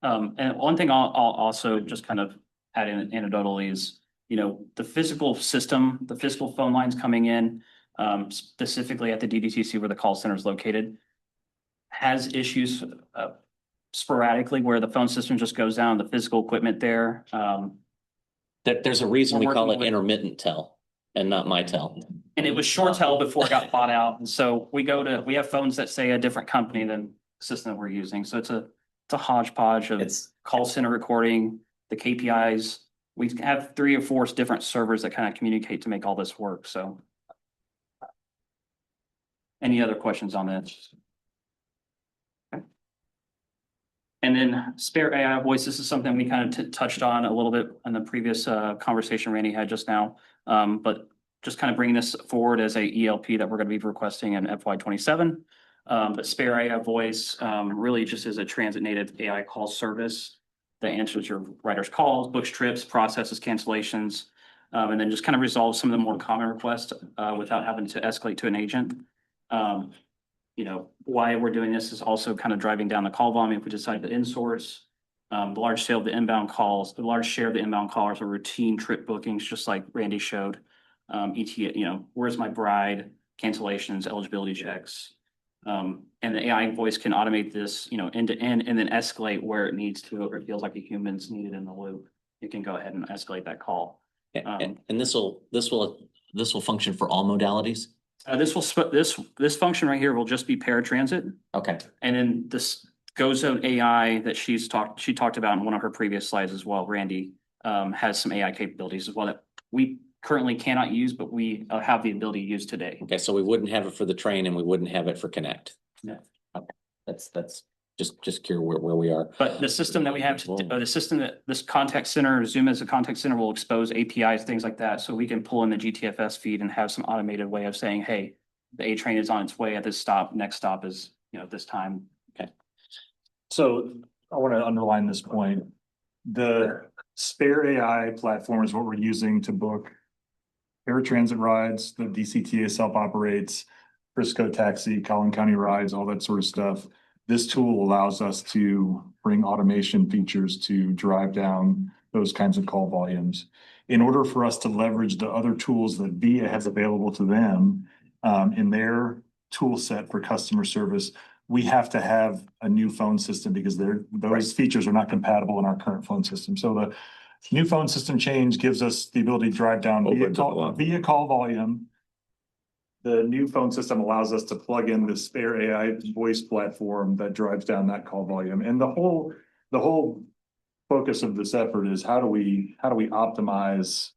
you. And one thing I'll also just kind of add in anecdotally is, the physical system, the physical phone lines coming in, specifically at the DDTC where the call center is located, has issues sporadically where the phone system just goes down, the physical equipment there. There's a reason we We're call it working with- intermittent tel and not my tel. And it was short tel before it got bought out. And so we have phones that say a different company than the system that we're using. So it's a hodgepodge of call center recording, the KPIs. We have 3 or 4 different servers that kind of communicate to make all this work. So any other questions on that? Okay. And then spare AI voice, this is something we kind of touched on a little bit in the previous conversation Randy had just now. But just kind of bringing this forward as a ELP that we're going to be requesting in FY27. But spare AI voice really just is a transit native AI call service that answers your writer's calls, books trips, processes cancellations, and then just kind of resolves some of the more common requests without having to escalate to an agent. Why we're doing this is also kind of driving down the call volume if we decide to insource. The large share of the inbound calls are routine trip bookings, just like Randy showed. ETA, where's my bride, cancellations, eligibility checks. And the AI voice can automate this, end to end and then escalate where it needs to, or it feels like a human's needed in the loop. It can go ahead and escalate that call. And this will function for all modalities. This function right here will just be paratransit. Okay. And then this GoZone AI that she talked about in one of her previous slides as well, Randy, has some AI capabilities as well that we currently cannot use, but we have the ability to use today. Okay, so we wouldn't have it for the train and we wouldn't have it for Connect. Yeah. Okay, that's just curious where we are. But the system that we have, the system that this contact center, Zoom as a contact center will expose APIs, things like that. So we can pull in the GTFS feed and have some automated way of saying, hey, the A train is on its way at this stop. Next stop is, at this time. Okay. So I want to underline this point. The spare AI platform is what we're using to book paratransit rides, the DCTA self-operates, Frisco taxi, Collin County rides, all that sort of stuff. This tool allows us to bring automation features to drive down those kinds of call volumes. In order for us to leverage the other tools that VIA has available to them in their tool set for customer service, we have to have a new phone system because those features are not compatible in our current phone system. So the new phone system change gives us the ability to drive down via call volume. The new phone system allows us to plug in the spare AI voice platform that drives down that call volume. And the whole focus of this effort is how do we optimize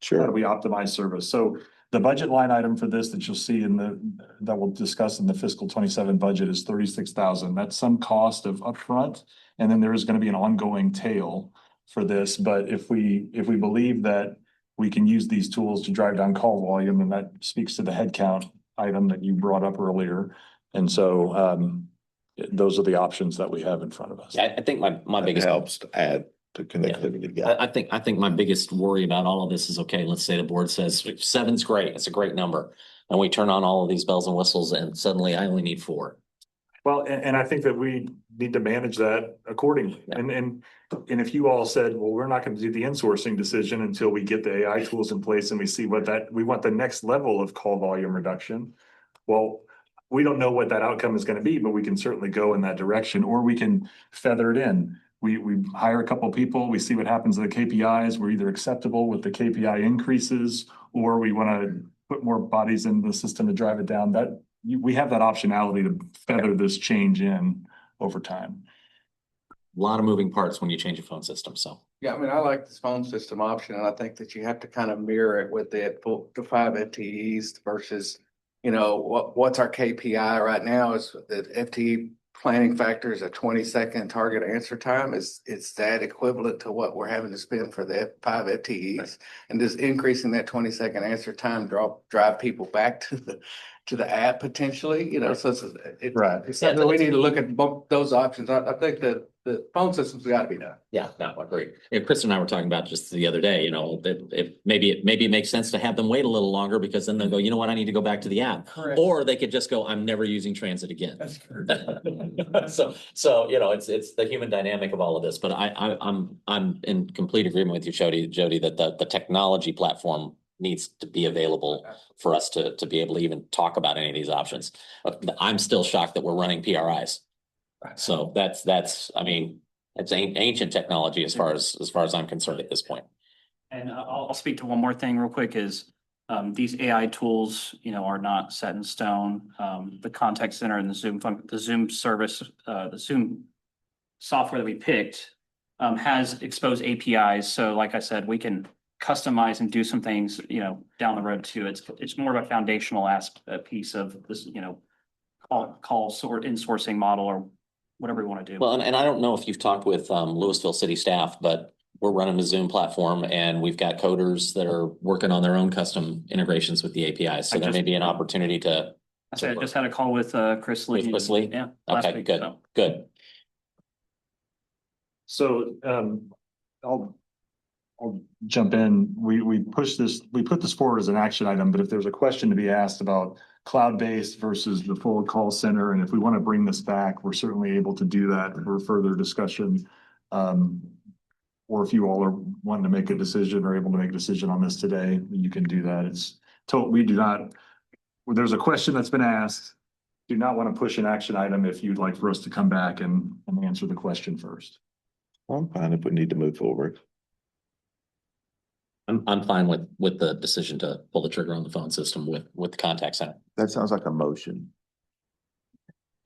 service? So the budget line item for this that you'll see that we'll discuss in the fiscal 27 budget is $36,000. That's some cost of upfront, and then there is going to be an ongoing tail for this, but if we believe that we can use these tools to drive down call volume, and that speaks to the headcount item that you brought up earlier. And so, those are the options that we have in front of us. Yeah, I think my It biggest. helps to add to connectivity. Yeah. I think my biggest worry about all of this is, okay, let's say the board says seven's great, it's a great number. And we turn on all of these bells and whistles and suddenly I only need 4. Well, and I think that we need to manage that accordingly. Yeah. And if you all said, well, we're not going to do the insourcing decision until we get the AI tools in place and we see we want the next level of call volume reduction. Well, we don't know what that outcome is going to be, but we can certainly go in that direction, or we can feather it in. We hire a couple people, we see what happens to the KPIs. We're either acceptable with the KPI increases, or we want to put more bodies in the system to drive it down. We have that optionality to feather this change in over time. A lot of moving parts when you change a phone system, so. Yeah, I mean, I like this phone system option, and I think that you have to kind of mirror it with the 5 FTEs versus, what's our KPI right now is the FTE planning factor is a 20-second target answer time. Is that equivalent to what we're having to spend for the 5 FTEs? And does increasing that 20-second answer time drive people back to the app potentially? So Right. it's something that we need to look at both those options. I think that the phone system's got to be done. Yeah, no, I agree. And Chris and I were talking about just the other day, that maybe it makes sense to have them wait a little longer, because then they'll go, you know what, I need to go back to the app. Correct. Or they could just go, I'm never using transit again. That's correct. So, it's the human dynamic of all of this, but I'm in complete agreement with you, Jody, that the technology platform needs to be available for us to be able to even talk about any of these options. I'm still shocked that we're running PRIs. So that's, I mean, it's ancient technology as far as I'm concerned at this point. And I'll speak to one more thing real quick is, these AI tools, are not set in stone. The contact center and the Zoom service, the Zoom software that we picked, has exposed APIs. So like I said, we can customize and do some things, down the road too. It's more of a foundational piece of this, call sort insourcing model or whatever we want to do. Well, and I don't know if you've talked with Louisville city staff, but we're running a Zoom platform and we've got coders that are working on their own custom integrations with the APIs. So there may be an opportunity to. I just had a call with Chris Lee. With Chris Lee? Yeah. last Okay, week, good, so. good. So, I'll jump in. We put this forward as an action item, but if there's a question to be asked about cloud-based versus the full call center, and if we want to bring this back, we're certainly able to do that for further discussion. Or if you all are wanting to make a decision or able to make a decision on this today, you can do that. We do not, there's a question that's been asked. Do not want to push an action item if you'd like for us to come back and answer the question first. I'm fine if we need to move forward. I'm fine with the decision to pull the trigger on the phone system with the contact center. That sounds like a motion.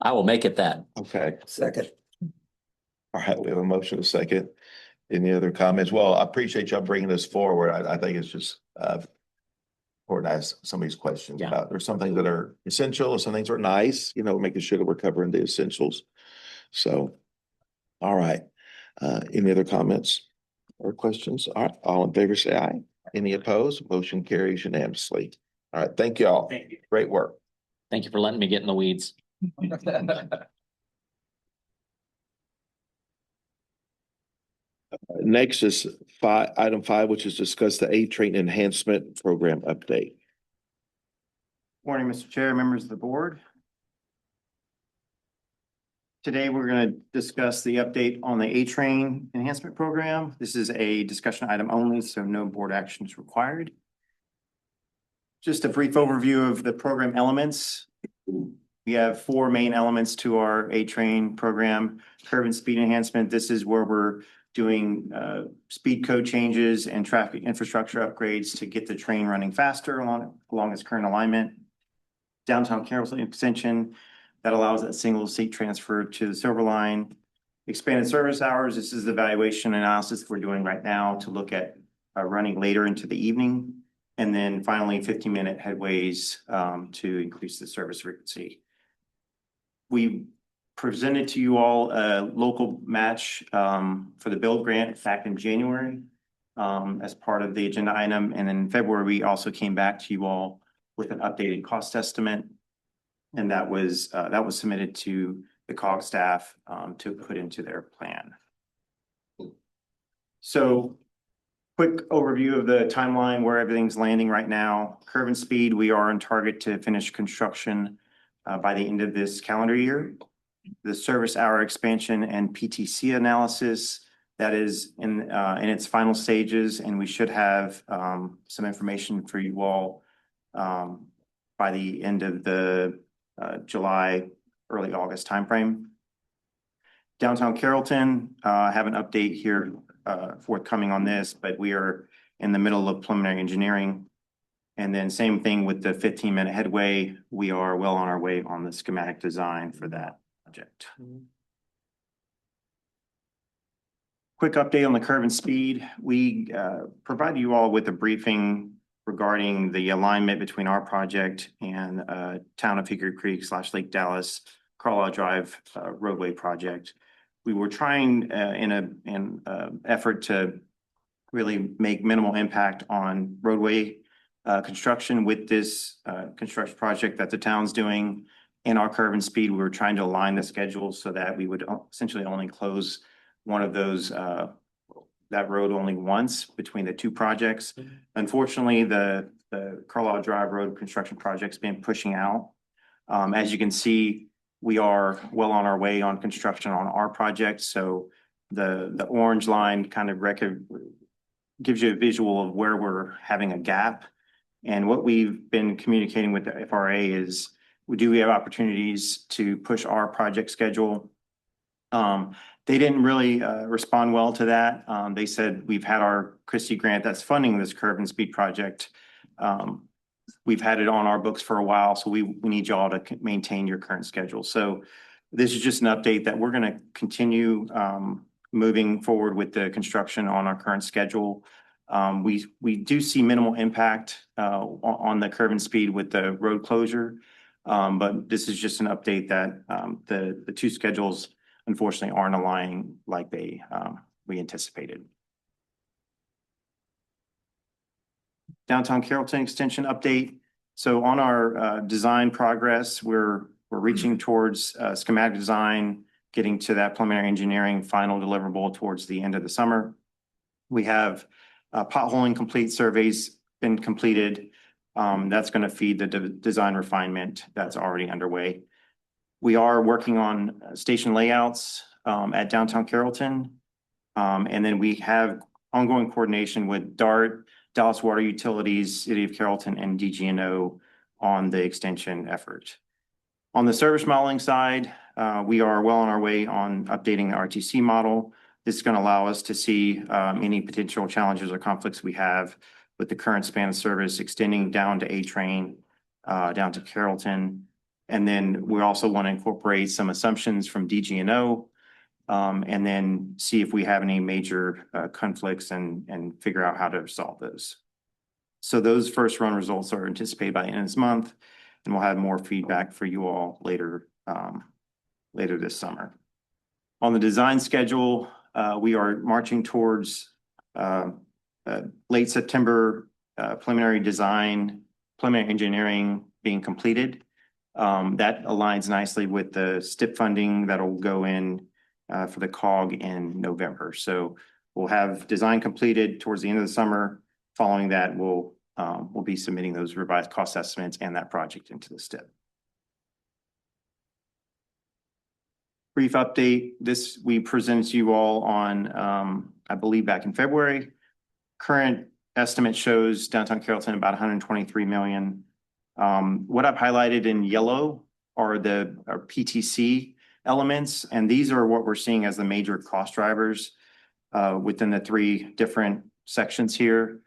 I will make it that. Okay. Second. All right, we have a motion, a second. Any other comments? Well, I appreciate y'all bringing this forward. I think it's just important to ask some of these questions Yeah. about, there's some things that are essential and some things are nice, making sure that we're covering the essentials. So, all right. Any other comments or questions? All right, all in favor, say aye. Any opposed? Motion carries unanimously. All right, thank you all. Thank you. Great work. Thank you for letting me get in the weeds. Next is item 5, which is discuss the A-Train Enhancement Program update. Morning, Mr. Chair, members of the board. Today, we're going to discuss the update on the A-Train Enhancement Program. This is a discussion item only, so no board action is required. Just a brief overview of the program elements. We have 4 main elements to our A-Train program. Curb and speed enhancement. This is where we're doing speed code changes and traffic infrastructure upgrades to get the train running faster along its current alignment. Downtown Carrollton extension that allows that single seat transfer to the Silver Line. Expanded service hours. This is the evaluation analysis we're doing right now to look at running later into the evening. And then finally 15-minute headways to increase the service frequency. We presented to you all a local match for the build grant back in January as part of the agenda item. And in February, we also came back to you all with an updated cost estimate. And that was submitted to the COG staff to put into their plan. So quick overview of the timeline where everything's landing right now. Curve and speed, we are on target to finish construction by the end of this calendar year. The service hour expansion and PTC analysis, that is in its final stages, and we should have some information for you all by the end of the July, early August timeframe. Downtown Carrollton, I have an update here forthcoming on this, but we are in the middle of preliminary engineering. And then same thing with the 15-minute headway. We are well on our way on the schematic design for that project. Quick update on the curve and speed. We provided you all with a briefing regarding the alignment between our project and Town of Hickory Creek / Lake Dallas Carlisle Drive roadway project. We were trying in an effort to really make minimal impact on roadway construction with this construction project that the town's doing. In our curve and speed, we were trying to align the schedule so that we would essentially only close one of those that road only once between the two projects. Unfortunately, the Carlisle Drive Road construction project's been pushing out. As you can see, we are well on our way on construction on our project. So the orange line kind of gives you a visual of where we're having a gap. And what we've been communicating with the FRA is we have opportunities to push our project schedule. They didn't really respond well to that. They said we've had our Christie grant that's funding this curve and speed project. We've had it on our books for a while, so we need y'all to maintain your current schedule. So this is just an update that we're going to continue moving forward with the construction on our current schedule. We do see minimal impact on the curve and speed with the road closure, but this is just an update that the two schedules unfortunately aren't aligning like we anticipated. Downtown Carrollton extension update. So on our design progress, we're reaching towards schematic design, getting to that preliminary engineering final deliverable towards the end of the summer. We have potholing complete surveys been completed. That's going to feed the design refinement that's already underway. We are working on station layouts at Downtown Carrollton. And then we have ongoing coordination with DART, Dallas Water Utilities, City of Carrollton, and DGNO on the extension effort. On the service modeling side, we are well on our way on updating the RTC model. This is going to allow us to see any potential challenges or conflicts we have with the current span of service extending down to A train, down to Carrollton. And then we also want to incorporate some assumptions from DGNO and then see if we have any major conflicts and figure out how to resolve those. So those first run results are anticipated by the end of this month, and we'll have more feedback for you all later this summer. On the design schedule, we are marching towards late September preliminary design, preliminary engineering being completed. That aligns nicely with the STIP funding that'll go in for the COG in November. So we'll have design completed towards the end of the summer. Following that, we'll be submitting those revised cost estimates and that project into the STIP. Brief update. This we presented to you all on, I believe, back in February. Current estimate shows Downtown Carrollton about 123 million. What I've highlighted in yellow are our PTC elements, and these are what we're seeing as the major cost drivers within the three different sections here.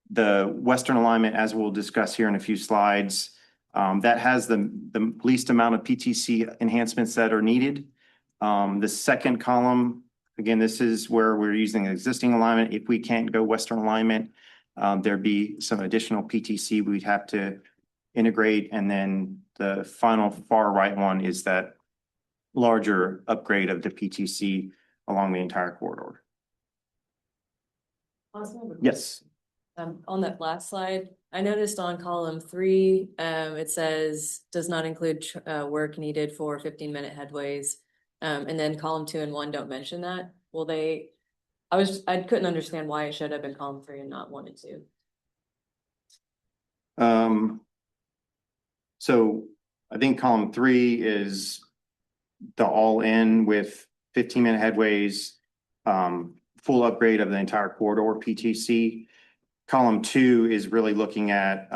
The Western alignment, as we'll discuss here in a few slides, that has the least amount of PTC enhancements that are needed. The second column, again, this is where we're using existing alignment. If we can't go Western alignment, there'd be some additional PTC we'd have to integrate. And then the final far right one is that larger upgrade of the PTC along the entire corridor. Yes. On that last slide, I noticed on column 3, it says does not include work needed for 15-minute headways. And then column 2 and 1 don't mention that. Will they? I couldn't understand why it showed up in column 3 and not 1 and 2. So I think column 3 is the all-in with 15-minute headways, full upgrade of the entire corridor PTC. Column 2 is really looking at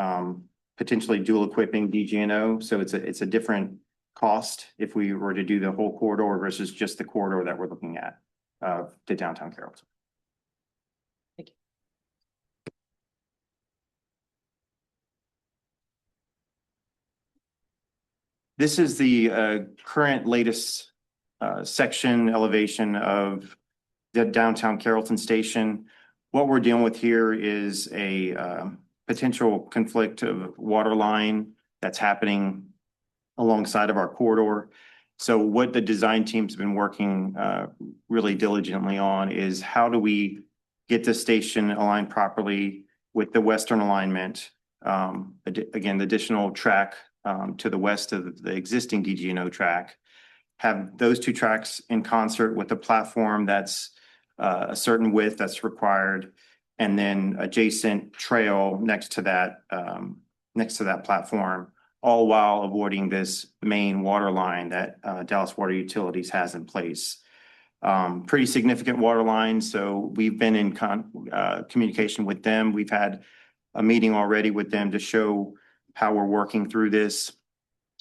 potentially dual equipping DGNO. So it's a different cost if we were to do the whole corridor versus just the corridor that we're looking at to downtown Carrollton. Thank you. This is the current latest section elevation of the downtown Carrollton station. What we're dealing with here is a potential conflict of water line that's happening alongside of our corridor. So what the design team's been working really diligently on is how do we get the station aligned properly with the western alignment. Again, the additional track to the west of the existing DGNO track, have those two tracks in concert with a platform that's a certain width that's required, and then adjacent trail next to that platform, all while avoiding this main water line that Dallas Water Utilities has in place. Pretty significant water line, so we've been in communication with them. We've had a meeting already with them to show how we're working through this.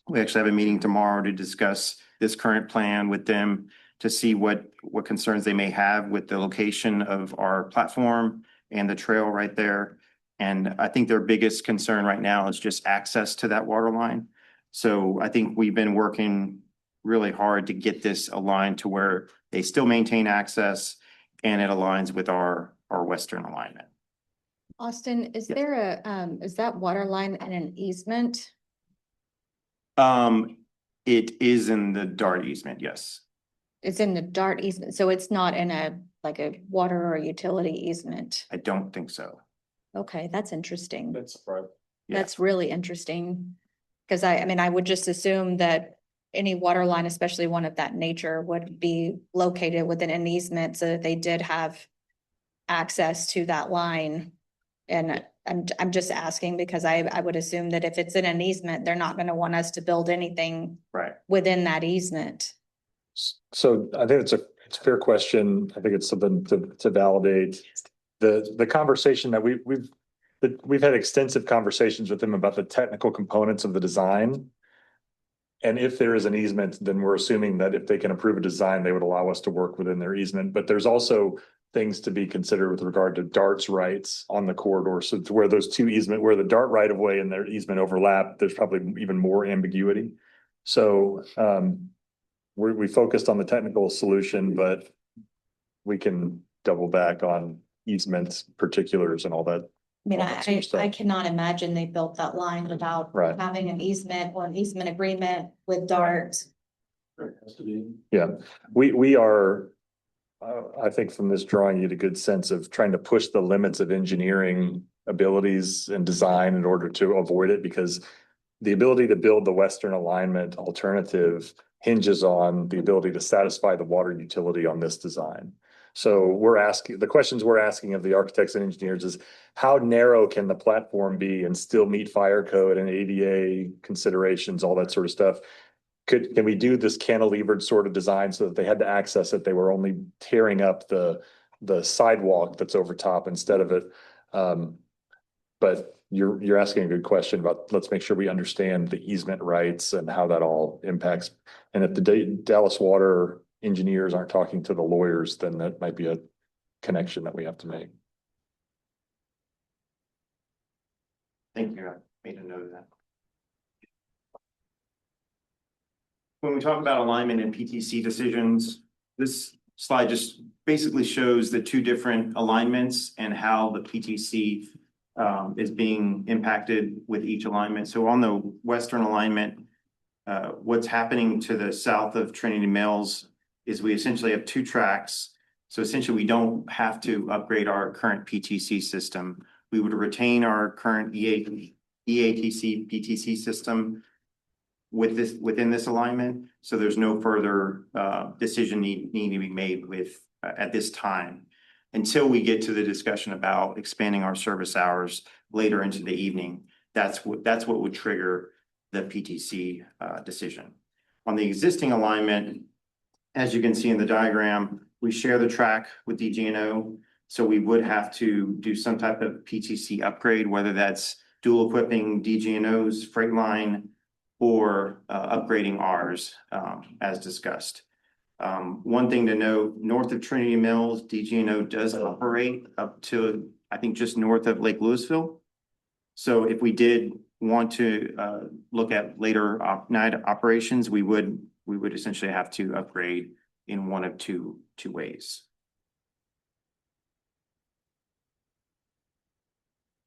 We actually have a meeting tomorrow to discuss this current plan with them to see what concerns they may have with the location of our platform and the trail right there. And I think their biggest concern right now is just access to that water line. So I think we've been working really hard to get this aligned to where they still maintain access and it aligns with our western alignment. Austin, is Yes. there is that water line in an easement? It is in the DART easement, yes. It's in the DART easement, so it's not in a water or utility easement. I don't think so. Okay, that's interesting. That's right. That's really interesting. Because I mean, I would just assume that any water line, especially one of that nature, would be located within an easement so that they did have access to that line. And I'm just asking because I would assume that if it's in an easement, they're not going to want us to build anything Right. within that easement. So I think it's a fair question. I think it's something to validate. The conversation that we've had extensive conversations with them about the technical components of the design. And if there is an easement, then we're assuming that if they can approve a design, they would allow us to work within their easement. But there's also things to be considered with regard to DART's rights on the corridor. So to where those two easement, where the DART right of way and their easement overlap, there's probably even more ambiguity. So we focused on the technical solution, but we can double back on easements, particulars and all that. I mean, all that sort of stuff. I cannot imagine they built that line without Right. having an easement or an easement agreement with DART. Yeah, we are, I think from this drawing, you get a good sense of trying to push the limits of engineering abilities and design in order to avoid it, because the ability to build the western alignment alternative hinges on the ability to satisfy the water utility on this design. So the questions we're asking of the architects and engineers is how narrow can the platform be and still meet fire code and ADA considerations, all that sort of stuff. Can we do this cantilevered sort of design so that they had to access it? They were only tearing up the sidewalk that's over top instead of it. But you're asking a good question about, let's make sure we understand the easement rights and how that all impacts. And if the Dallas Water engineers aren't talking to the lawyers, then that might be a connection that we have to make. Thank you. I made a note of that. When we talk about alignment and PTC decisions, this slide just basically shows the two different alignments and how the PTC is being impacted with each alignment. So on the western alignment, What's happening to the south of Trinity Mills is we essentially have two tracks. So essentially, we don't have to upgrade our current PTC system. We would retain our current EATC PTC system within this alignment. So there's no further decision needing to be made with at this time until we get to the discussion about expanding our service hours later into the evening. That's what would trigger the PTC decision. On the existing alignment, as you can see in the diagram, we share the track with DGNO. So we would have to do some type of PTC upgrade, whether that's dual equipping DGNO's freight line or upgrading ours, as discussed. One thing to note, north of Trinity Mills, DGNO does operate up to, I think, just north of Lake Louisville. So if we did want to look at later night operations, we would essentially have to upgrade in one of two ways.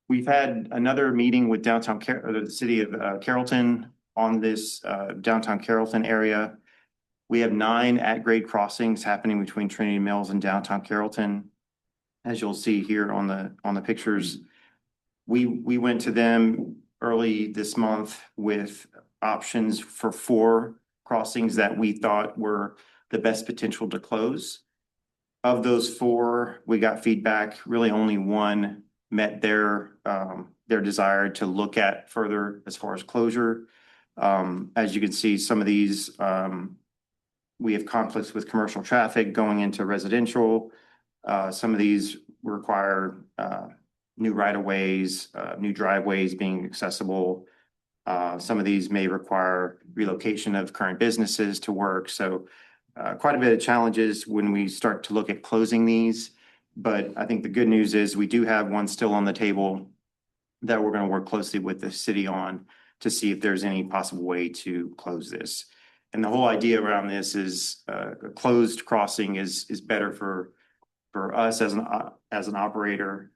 We've had another meeting with the city of Carrollton on this downtown Carrollton area. We have 9 at-grade crossings happening between Trinity Mills and downtown Carrollton. As you'll see here on the pictures, we went to them early this month with options for 4 crossings that we thought were the best potential to close. Of those 4, we got feedback. Really, only 1 met their desire to look at further as far as closure. As you can see, some of these we have conflicts with commercial traffic going into residential. Some of these require new right-of-ways, new driveways being accessible. Some of these may require relocation of current businesses to work. So quite a bit of challenges when we start to look at closing these. But I think the good news is we do have one still on the table that we're going to work closely with the city on to see if there's any possible way to close this. And the whole idea around this is a closed crossing is better for us as an operator,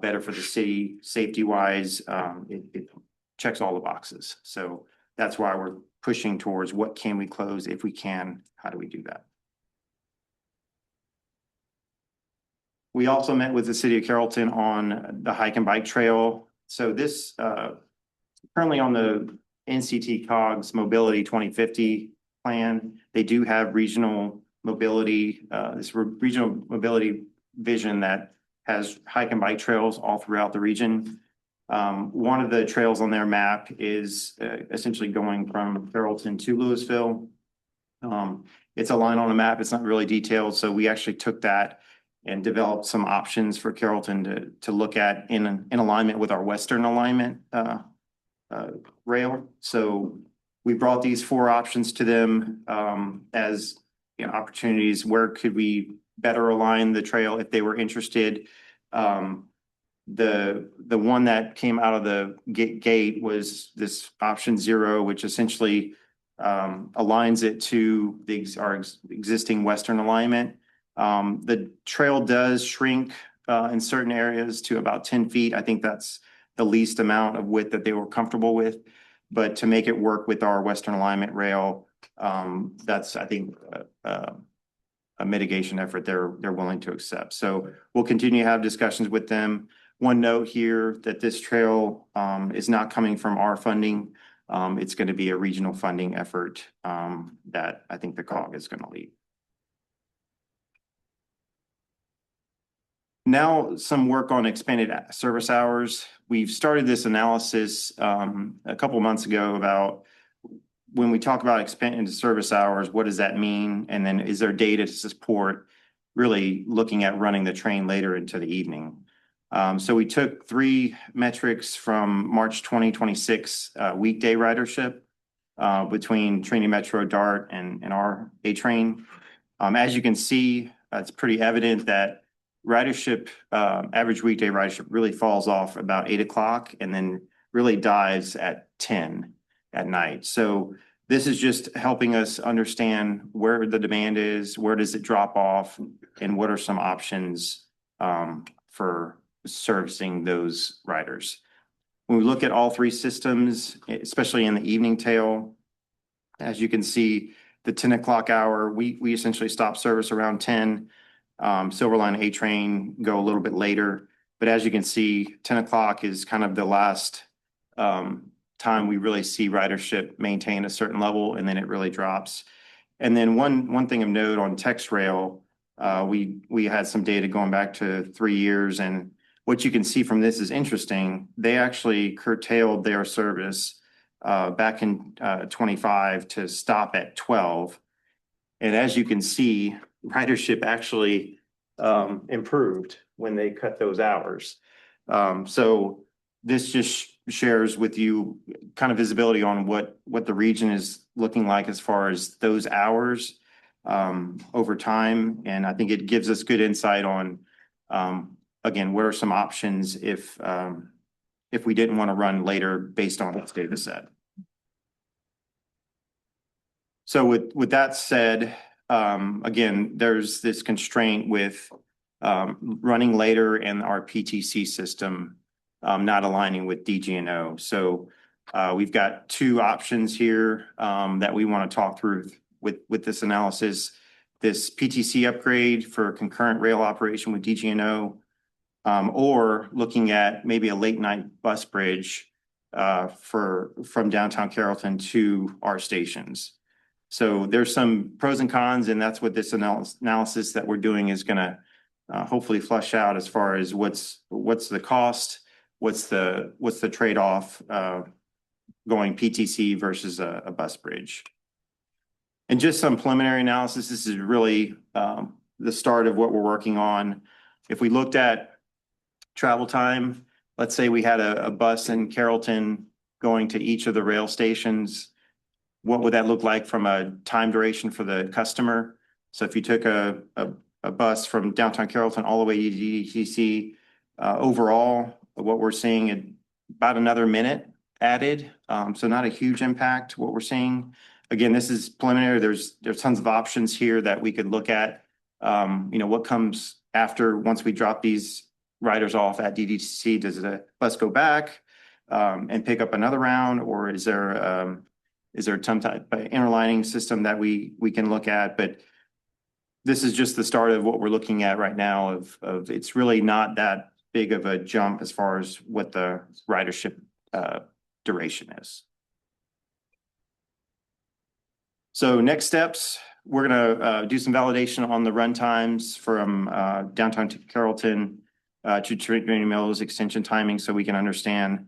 better for the city safety wise. It checks all the boxes. So that's why we're pushing towards what can we close if we can, how do we do that? We also met with the city of Carrollton on the hike and bike trail. So this currently on the NCT COGS Mobility 2050 plan, they do have regional mobility, this regional mobility vision that has hike and bike trails all throughout the region. One of the trails on their map is essentially going from Carrollton to Louisville. It's a line on a map. It's not really detailed. So we actually took that and developed some options for Carrollton to look at in alignment with our Western alignment rail. So we brought these 4 options to them as opportunities. Where could we better align the trail if they were interested? The one that came out of the gate was this option 0, which essentially aligns it to our existing Western alignment. The trail does shrink in certain areas to about 10 feet. I think that's the least amount of width that they were comfortable with. But to make it work with our Western alignment rail, that's, I think, a mitigation effort they're willing to accept. So we'll continue to have discussions with them. One note here that this trail is not coming from our funding. It's going to be a regional funding effort that I think the COG is going to lead. Now, some work on expanded service hours. We've started this analysis a couple of months ago about when we talk about expanded service hours, what does that mean? And then is there data to support really looking at running the train later into the evening? So we took 3 metrics from March 2026 weekday ridership between Trinity Metro, DART, and our A train. As you can see, it's pretty evident that ridership, average weekday ridership really falls off about 8 o'clock and then really dives at 10 at night. So this is just helping us understand where the demand is, where does it drop off, and what are some options for servicing those riders. When we look at all 3 systems, especially in the evening tail, As you can see, the 10 o'clock hour, we essentially stop service around 10. Silver Line A train go a little bit later, but as you can see, 10 o'clock is kind of the last time we really see ridership maintain a certain level, and then it really drops. And then one thing of note on Tex Rail, we had some data going back to 3 years, and what you can see from this is interesting. They actually curtailed their service back in 25 to stop at 12. And as you can see, ridership actually improved when they cut those hours. So this just shares with you kind of visibility on what the region is looking like as far as those hours over time. And I think it gives us good insight on, again, what are some options if we didn't want to run later based on what's data set. So with that said, again, there's this constraint with running later and our PTC system not aligning with DGNO. So we've got two options here that we want to talk through with this analysis. This PTC upgrade for concurrent rail operation with DGNO, or looking at maybe a late night bus bridge from downtown Carrollton to our stations. So there's some pros and cons, and that's what this analysis that we're doing is going to hopefully flush out as far as what's the cost, what's the trade-off going PTC versus a bus bridge. And just some preliminary analysis. This is really the start of what we're working on. If we looked at travel time, let's say we had a bus in Carrollton going to each of the rail stations. What would that look like from a time duration for the customer? So if you took a bus from downtown Carrollton all the way to DCTA, overall, what we're seeing about another minute added. So not a huge impact what we're seeing. Again, this is preliminary. There's tons of options here that we could look at. What comes after once we drop these riders off at DCTA? Does the bus go back and pick up another round, or is there some type of interlining system that we can look at? But this is just the start of what we're looking at right now of it's really not that big of a jump as far as what the ridership duration is. So next steps, we're gonna do some validation on the run times from downtown to Carrollton to Trinity Mills extension timing, so we can understand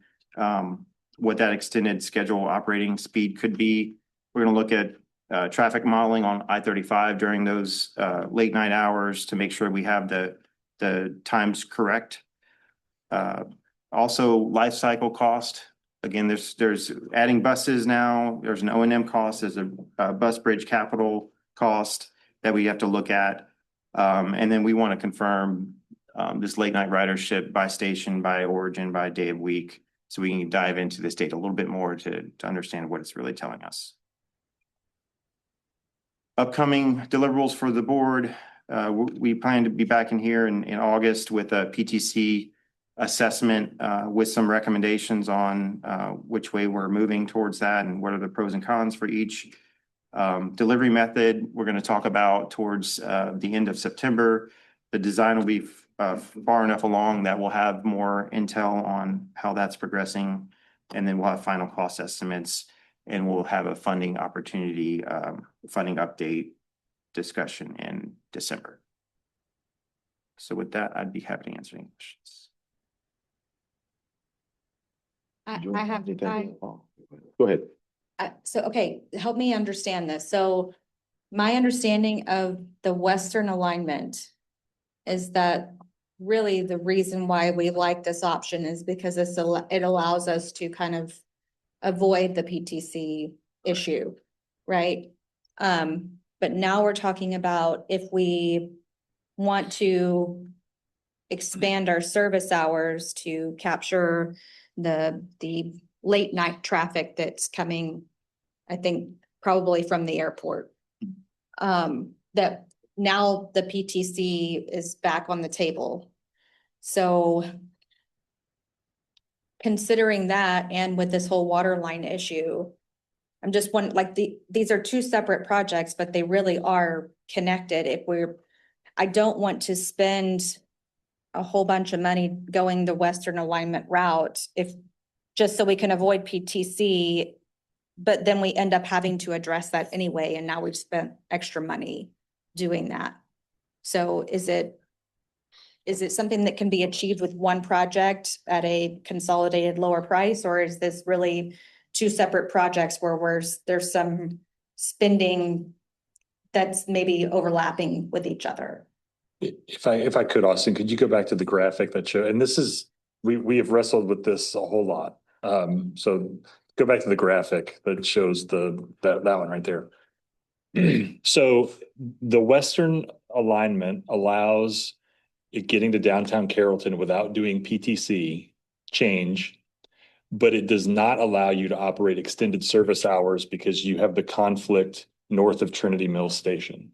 what that extended schedule operating speed could be. We're going to look at traffic modeling on I-35 during those late night hours to make sure we have the times correct. Also, life cycle cost. Again, there's adding buses now. There's an O&M cost. There's a bus bridge capital cost that we have to look at. And then we want to confirm this late night ridership by station, by origin, by day of week, so we can dive into this data a little bit more to understand what it's really telling us. Upcoming deliverables for the board. We plan to be back in here in August with a PTC assessment with some recommendations on which way we're moving towards that and what are the pros and cons for each. Delivery method, we're going to talk about towards the end of September. The design will be far enough along that we'll have more intel on how that's progressing, and then we'll have final cost estimates, and we'll have a funding opportunity, funding update discussion in December. So with that, I'd be happy to answer any questions. Go ahead. Okay, help me understand this. So my understanding of the Western alignment is that really the reason why we like this option is because it allows us to kind of avoid the PTC issue, right? But now we're talking about if we want to expand our service hours to capture the late night traffic that's coming, I think probably from the airport. That now the PTC is back on the table. So considering that, and with this whole water line issue, I'm just one, like these are two separate projects, but they really are connected. I don't want to spend a whole bunch of money going the Western alignment route just so we can avoid PTC. But then we end up having to address that anyway, and now we've spent extra money doing that. So is it something that can be achieved with one project at a consolidated lower price, or is this really two separate projects where there's some spending that's maybe overlapping with each other? If I could, Austin, could you go back to the graphic that showed, and this is, we have wrestled with this a whole lot. So go back to the graphic that shows that one right there. So the Western alignment allows it getting to downtown Carrollton without doing PTC change, but it does not allow you to operate extended service hours because you have the conflict north of Trinity Mills Station.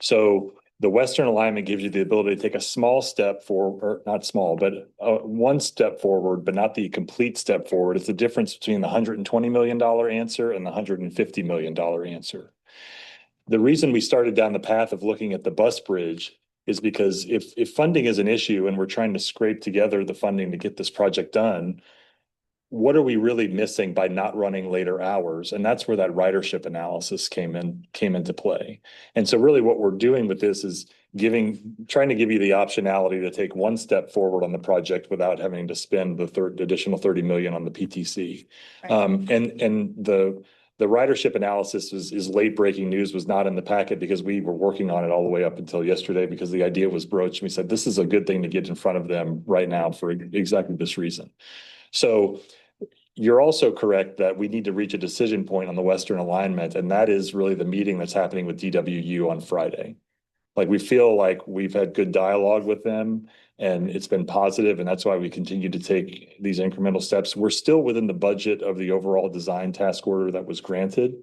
So the Western alignment gives you the ability to take a small step forward, or not small, but one step forward, but not the complete step forward. It's the difference between the $120 million answer and the $150 million answer. The reason we started down the path of looking at the bus bridge is because if funding is an issue and we're trying to scrape together the funding to get this project done, what are we really missing by not running later hours? And that's where that ridership analysis came into play. And so really what we're doing with this is trying to give you the optionality to take one step forward on the project without having to spend the additional 30 million on the PTC. Right. And the ridership analysis is late breaking news, was not in the packet because we were working on it all the way up until yesterday because the idea was broached. And we said, this is a good thing to get in front of them right now for exactly this reason. So you're also correct that we need to reach a decision point on the Western alignment, and that is really the meeting that's happening with DWU on Friday. Like, we feel like we've had good dialogue with them and it's been positive, and that's why we continue to take these incremental steps. We're still within the budget of the overall design task order that was granted,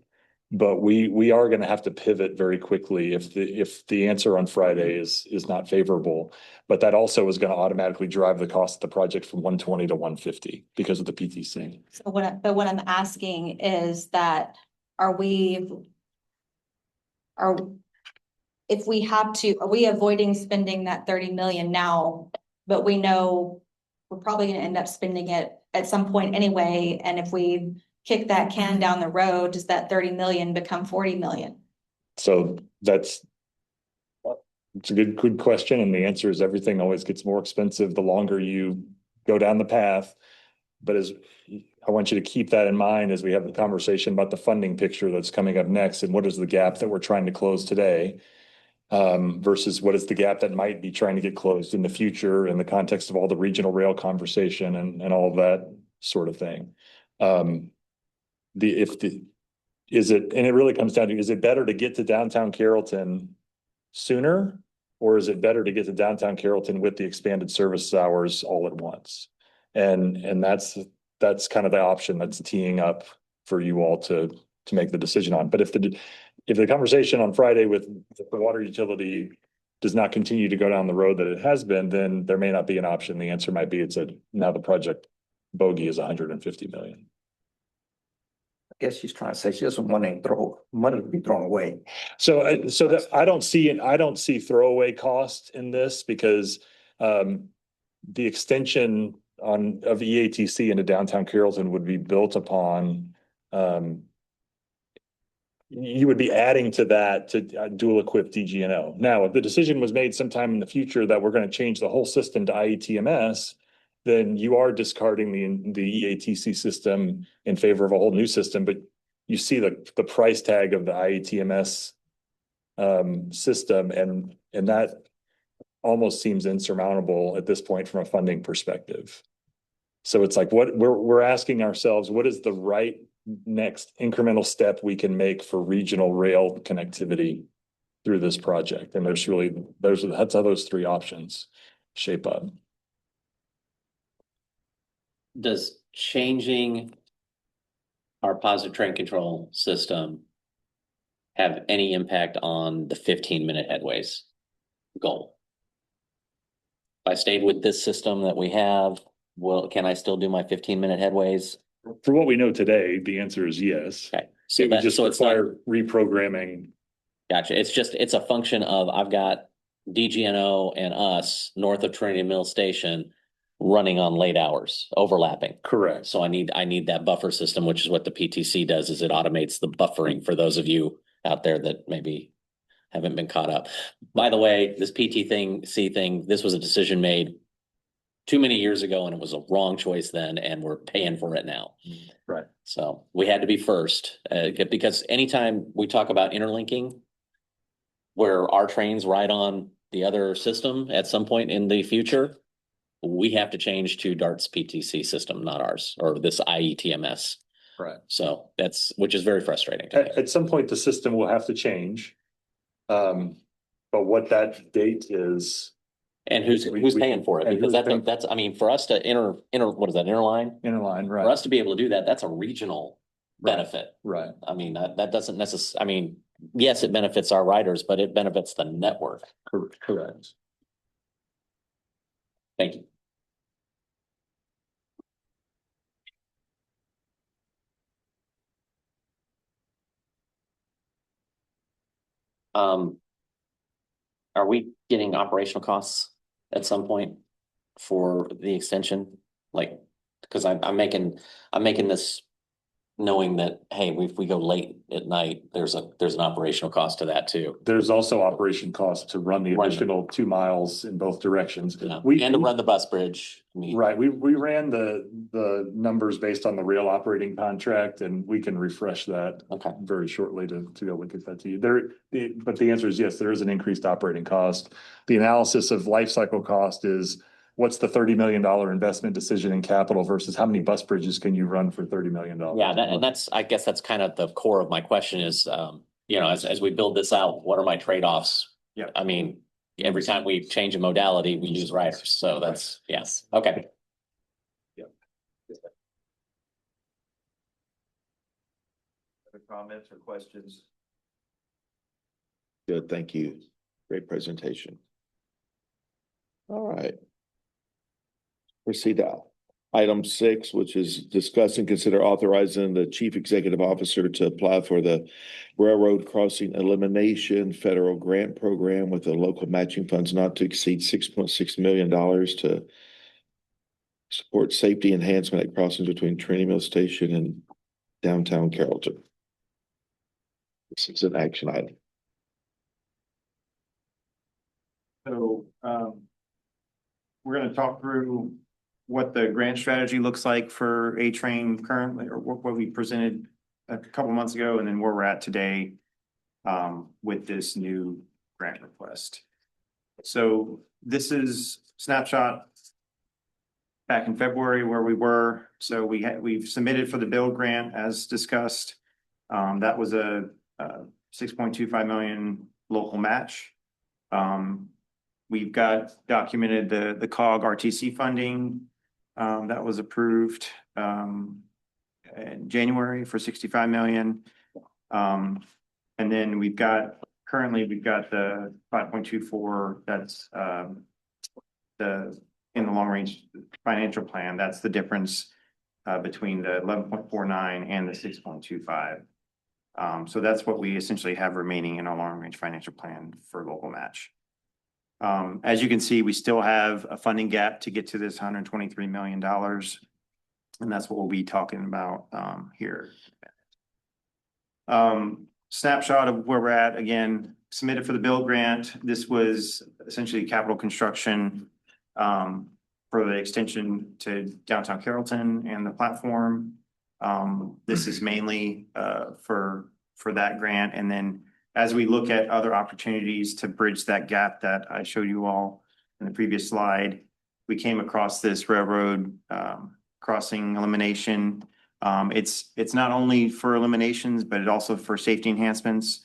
but we are going to have to pivot very quickly if the answer on Friday is not favorable. But that also is going to automatically drive the cost of the project from 120 to 150 because of the PTC. So what I'm asking is that are we avoiding spending that 30 million now, but we know we're probably going to end up spending it at some point anyway, and if we kick that can down the road, does that 30 million become 40 million? So it's a good question. And the answer is everything always gets more expensive the longer you go down the path. But I want you to keep that in mind as we have the conversation about the funding picture that's coming up next, and what is the gap that we're trying to close today versus what is the gap that might be trying to get closed in the future in the context of all the regional rail conversation and all of that sort of thing. It really comes down to, is it better to get to downtown Carrollton sooner, or is it better to get to downtown Carrollton with the expanded service hours all at once? And that's kind of the option that's teeing up for you all to make the decision on. But if the conversation on Friday with the water utility does not continue to go down the road that it has been, then there may not be an option. The answer might be now the project bogey is 150 million. I guess she's trying to say she doesn't want any money to be thrown away. So I don't see throwaway cost in this because the extension of EATC into downtown Carrollton would be built upon you would be adding to that to dual equip DGNO. Now, if the decision was made sometime in the future that we're going to change the whole system to IETMS, then you are discarding the EATC system in favor of a whole new system. But you see the price tag of the IETMS system, and that almost seems insurmountable at this point from a funding perspective. So it's like, what we're asking ourselves, what is the right next incremental step we can make for regional rail connectivity through this project? And that's how those three options shape up. Does changing our positive train control system have any impact on the 15-minute headways goal? If I stayed with this system that we have, can I still do my 15-minute headways? For what we know today, the answer is yes. Okay. So It would that, just so it's not, require reprogramming. gotcha. It's a function of, I've got DGNO and us north of Trinity Mill Station running on late hours, overlapping. Correct. So I need that buffer system, which is what the PTC does, is it automates the buffering for those of you out there that maybe haven't been caught up. By the way, this PTC thing, this was a decision made too many years ago, and it was a wrong choice then, and we're paying for it now. Right. So we had to be first, because anytime we talk about interlinking, where our trains ride on the other system at some point in the future, we have to change to DART's PTC system, not ours, or this IETMS. Right. So which is very frustrating to me. At some point, the system will have to change. But what that date is. And who's paying for it? and Because who's that's, I mean, for us to what is that, interline? Interline, For right, us to be able to do that, that's a regional benefit. right. I mean, that doesn't necessarily, I mean, yes, it benefits our riders, but it benefits the network. Correct. Thank you. Are we getting operational costs at some point for the extension? Like, because I'm making this knowing that, hey, if we go late at night, there's an operational cost to that too. There's also operation costs to run the Run additional 2 miles in both directions. Yeah. We And to run the bus bridge. I mean, Right, we ran the numbers based on the real operating contract, and we can refresh that okay. very shortly to go look at that to you. But the answer is yes, there is an increased operating cost. The analysis of life cycle cost is what's the $30 million investment decision in capital versus how many bus bridges can you run for $30 million? Yeah, I guess that's kind of the core of my question is, as we build this out, what are my trade-offs? Yeah. I mean, every time we change a modality, we use riders. So that's, yes. Okay. Other comments or questions? Good, thank you. Great presentation. All right. Proceed to item 6, which is discuss and consider authorizing the chief executive officer to apply for the railroad crossing elimination federal grant program with the local matching funds not to exceed $6.6 million to support safety enhancement at crossings between Trinity Mill Station and downtown Carrollton. This is an action item. So, we're gonna talk through what the grant strategy looks like for A-Train currently, or what we presented a couple months ago, and then where we're at today with this new grant request. So this is snapshot back in February where we were. So we've submitted for the build grant as discussed. That was a 6.25 million local match. We've got documented the COG RTC funding that was approved in January for 65 million. And then currently we've got the 5.24 that's in the long range financial plan. That's the difference between the 11.49 and the 6.25. So that's what we essentially have remaining in our long range financial plan for local match. As you can see, we still have a funding gap to get to this $123 million. And that's what we'll be talking about here. Snapshot of where we're at, again, submitted for the build grant. This was essentially capital construction for the extension to downtown Carrollton and the platform. This is mainly for that grant. And then as we look at other opportunities to bridge that gap that I showed you all in the previous slide, we came across this railroad crossing elimination. It's not only for eliminations, but it also for safety enhancements.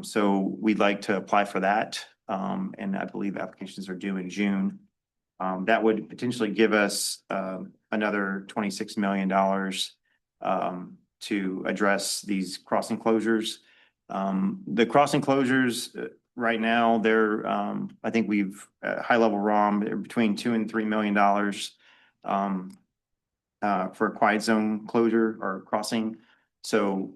So we'd like to apply for that. And I believe applications are due in June. That would potentially give us another $26 million to address these crossing closures. The crossing closures right now, they're I think we've high level ROM, they're between $2 and $3 million for a quiet zone closure or crossing. So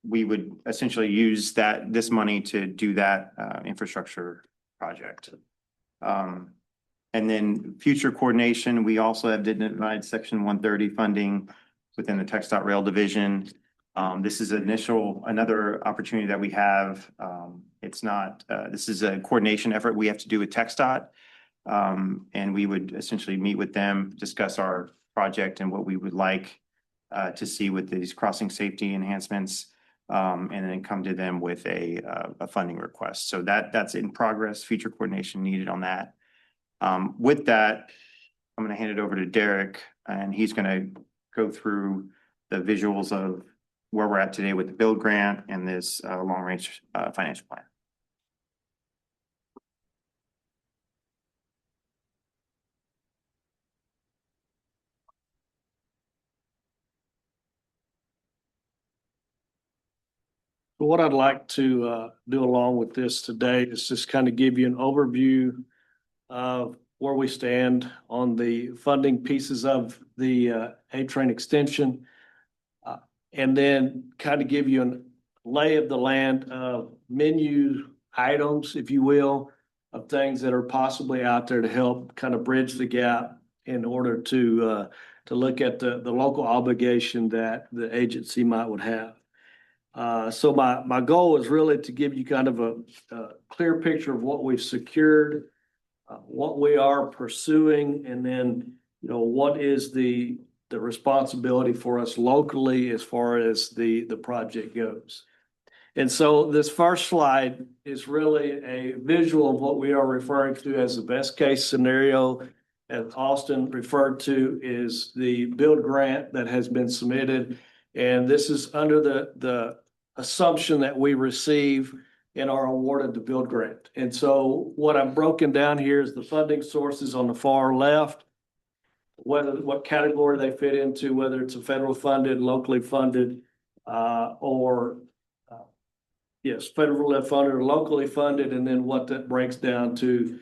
we would essentially use this money to do that infrastructure project. And then future coordination, we also have identified section 130 funding within the TxDOT Rail Division. This is another opportunity that we have. It's not, this is a coordination effort we have to do with TxDOT. And we would essentially meet with them, discuss our project and what we would like to see with these crossing safety enhancements, and then come to them with a funding request. So that's in progress, future coordination needed on that. With that, I'm going to hand it over to Derek, and he's going to go through the visuals of where we're at today with the build grant and this long-range financial plan. What I'd like to do along with this today is just kind of give you an overview of where we stand on the funding pieces of the A-Train extension. And then kind of give you a lay of the land of menu items, if you will, of things that are possibly out there to help kind of bridge the gap in order to look at the local obligation that the agency would have. So my goal is really to give you kind of a clear picture of what we've secured, what we are pursuing, and then, you know, what is the responsibility for us locally as far as the project goes. And so this first slide is really a visual of what we are referring to as the best case scenario. As Austin referred to, is the build grant that has been submitted. And this is under the assumption that we receive and are awarded the build grant. And so what I've broken down here is the funding sources on the far left, what category they fit into, whether it's a federal funded, locally funded, or federally funded or locally funded, and then what that breaks down to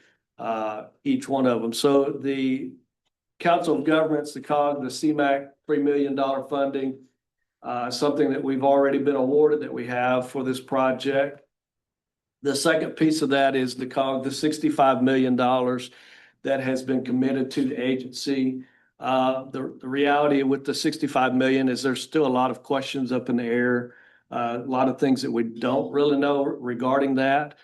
each one of them. So the Council of Governments, the COG, the CMAQ, $3 million funding, something that we've already been awarded that we have for this project. The second piece of that is the COG, the $65 million that has been committed to the agency. The reality with the $65 million is there's still a lot of questions up in the air, a lot of things that we don't really know regarding that.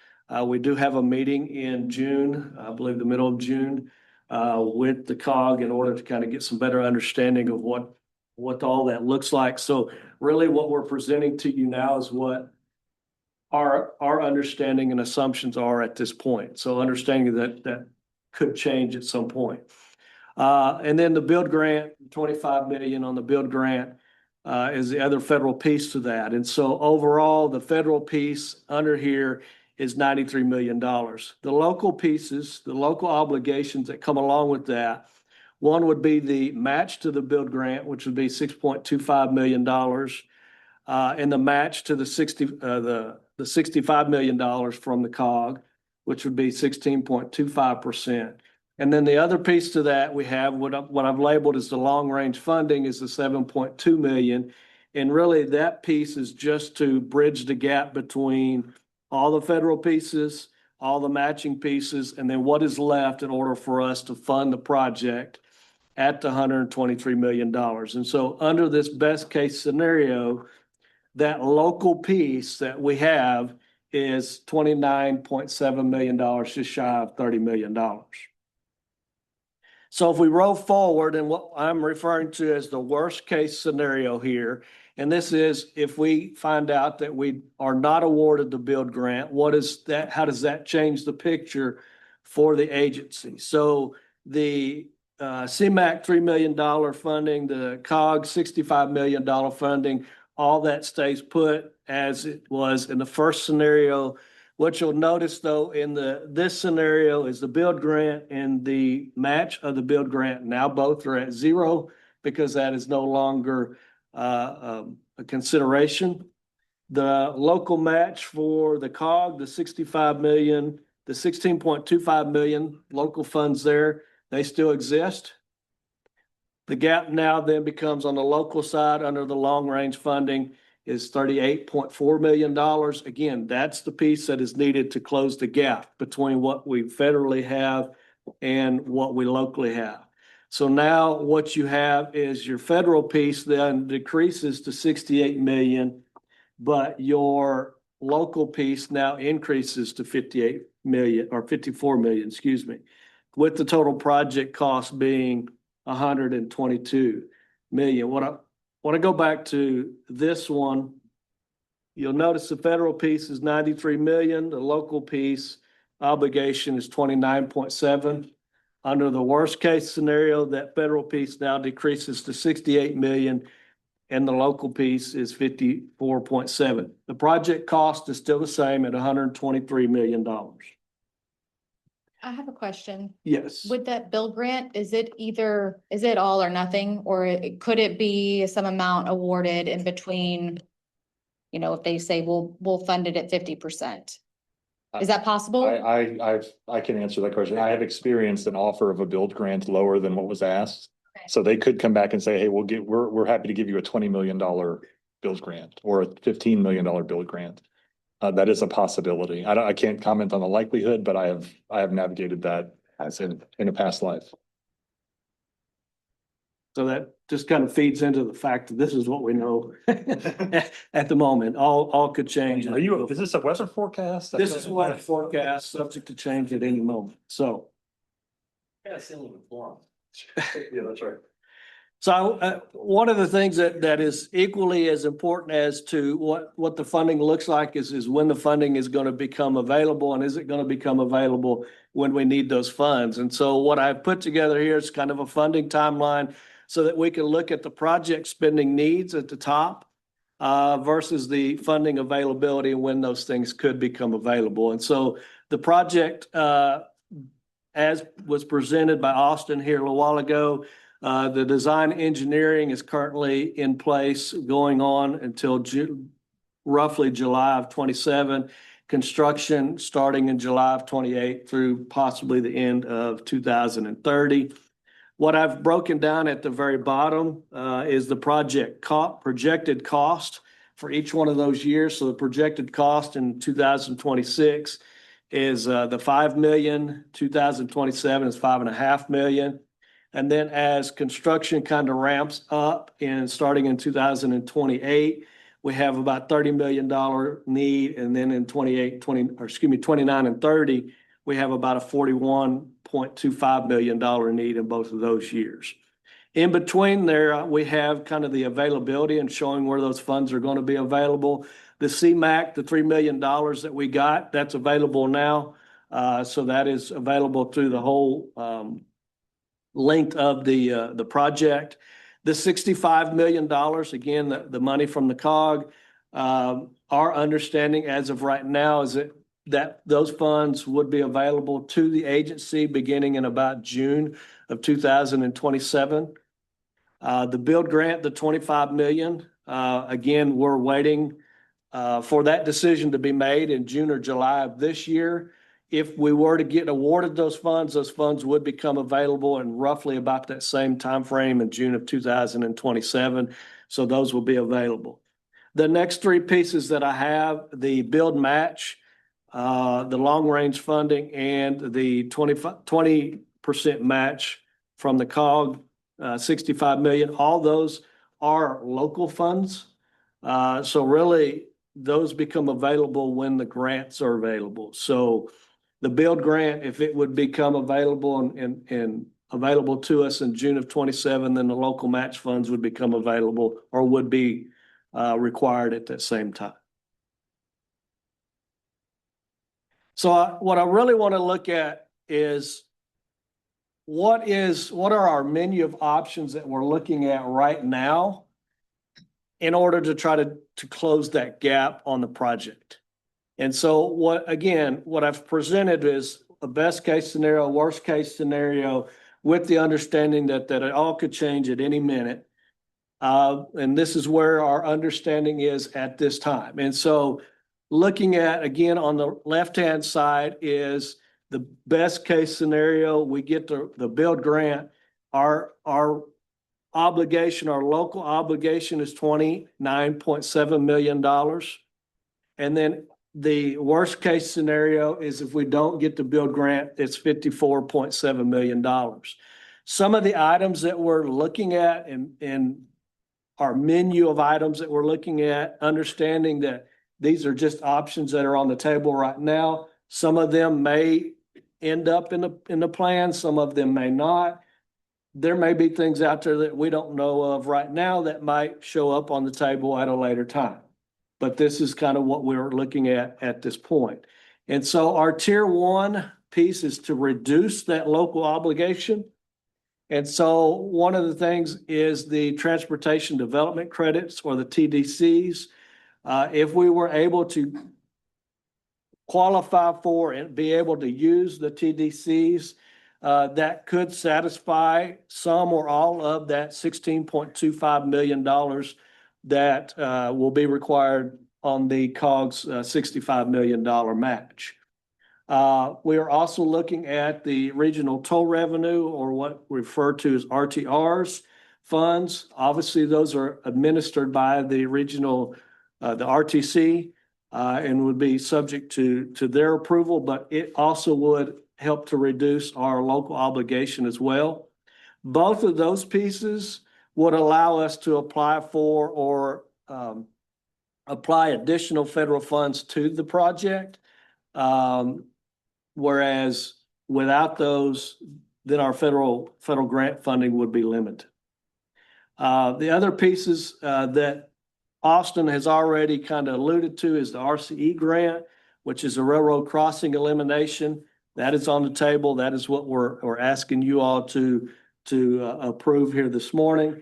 We do have a meeting in June, I believe the middle of June, with the COG in order to kind of get some better understanding of what all that looks like. So really what we're presenting to you now is what our understanding and assumptions are at this point. So understanding that could change at some point. And then the build grant, 25 million on the build grant, is the other federal piece to that. And so overall, the federal piece under here is $93 million. The local pieces, the local obligations that come along with that, one would be the match to the build grant, which would be $6.25 million, and the match to the $65 million from the COG, which would be 16.25%. And then the other piece to that, we have what I've labeled as the long range funding is the 7.2 million. And really that piece is just to bridge the gap between all the federal pieces, all the matching pieces, and then what is left in order for us to fund the project at the $123 million. And so under this best case scenario, that local piece that we have is $29.7 million, just shy of $30 million. So if we roll forward, and what I'm referring to as the worst case scenario here, and this is if we find out that we are not awarded the build grant, what is that? How does that change the picture for the agency? So the CMAQ $3 million funding, the COG $65 million funding, all that stays put as it was in the first scenario. What you'll notice though in this scenario is the build grant and the match of the build grant now both are at zero because that is no longer a consideration. The local match for the COG, the 65 million, the 16.25 million local funds there, they still exist. The gap now then becomes on the local side under the long range funding is $38.4 million. Again, that's the piece that is needed to close the gap between what we federally have and what we locally have. So now what you have is your federal piece then decreases to 68 million, but your local piece now increases to 58 million or 54 million, excuse me, with the total project cost being 122 million. What I want to go back to this one, you'll notice the federal piece is 93 million, the local piece obligation is 29.7. Under the worst case scenario, that federal piece now decreases to 68 million and the local piece is 54.7. The project cost is still the same at $123 million. I have a question. Yes. With that bill grant, is it all or nothing, or could it be some amount awarded in between? You know, if they say, we'll fund it at 50%. Is that possible? I can answer that question. I have experienced an offer of a build grant lower than what was asked. Okay. So they could come back and say, hey, we're happy to give you a $20 million build grant or a $15 million build grant. That is a possibility. I can't comment on the likelihood, but I have navigated that as in a past life. So that just kind of feeds into the fact that this is what we know at the moment. All could change. Is this a weather forecast? This is what forecast, subject to change at any moment. So. Yeah, that's right. So one of the things that is equally as important as to what the funding looks like is when the funding is going to become available, and is it going to become available when we need those funds? And so what I've put together here is kind of a funding timeline so that we can look at the project spending needs at the top versus the funding availability and when those things could become available. And so the project, as was presented by Austin here a little while ago, the design engineering is currently in place going on until roughly July of 27. Construction starting in July of 28 through possibly the end of 2030. What I've broken down at the very bottom is the projected cost for each one of those years. So the projected cost in 2026 is the 5 million, 2027 is 5.5 million. And then as construction kind of ramps up and starting in 2028, we have about $30 million need. And then in 29 and 30, we have about a $41.25 million need in both of those years. In between there, we have kind of the availability and showing where those funds are going to be available. The CMAQ, the $3 million that we got, that's available now. So that is available through the whole length of the project. The $65 million, again, the money from the COG, our understanding as of right now is that those funds would be available to the agency beginning in about June of 2027. The build grant, the 25 million, again, we're waiting for that decision to be made in June or July of this year. If we were to get awarded those funds would become available in roughly about that same time frame in June of 2027. So those will be available. The next three pieces that I have, the build match, the long range funding, and the 20% match from the COG, 65 million. All those are local funds. So really those become available when the grants are available. So the build grant, if it would become available and available to us in June of 27, then the local match funds would become available or would be required at that same time. So what I really want to look at is what are our menu of options that we're looking at right now in order to try to close that gap on the project. And so what I've presented is a best case scenario, worst case scenario, with the understanding that it all could change at any minute. And this is where our understanding is at this time. And so looking at, again, on the left-hand side is the best case scenario. We get the build grant. Our obligation, our local obligation is $29.7 million. And then the worst case scenario is if we don't get the build grant, it's $54.7 million. Some of the items that we're looking at in our menu of items that we're looking at, understanding that these are just options that are on the table right now. Some of them may end up in the plan, some of them may not. There may be things out there that we don't know of right now that might show up on the table at a later time. But this is kind of what we're looking at this point. And so our tier one piece is to reduce that local obligation. And so one of the things is the transportation development credits, or the TDCs. If we were able to qualify for and be able to use the TDCs, that could satisfy some or all of that $16.25 million that will be required on the COGS $65 million match. We are also looking at the regional toll revenue, or what we refer to as RTRs funds. Obviously, those are administered by the regional, the RTC, and would be subject to their approval, but it also would help to reduce our local obligation as well. Both of those pieces would allow us to apply for or apply additional federal funds to the project. Whereas without those, then our federal grant funding would be limited. The other pieces that Austin has already kind of alluded to is the RCE grant, which is a railroad crossing elimination. That is on the table. That is what we're asking you all to approve here this morning.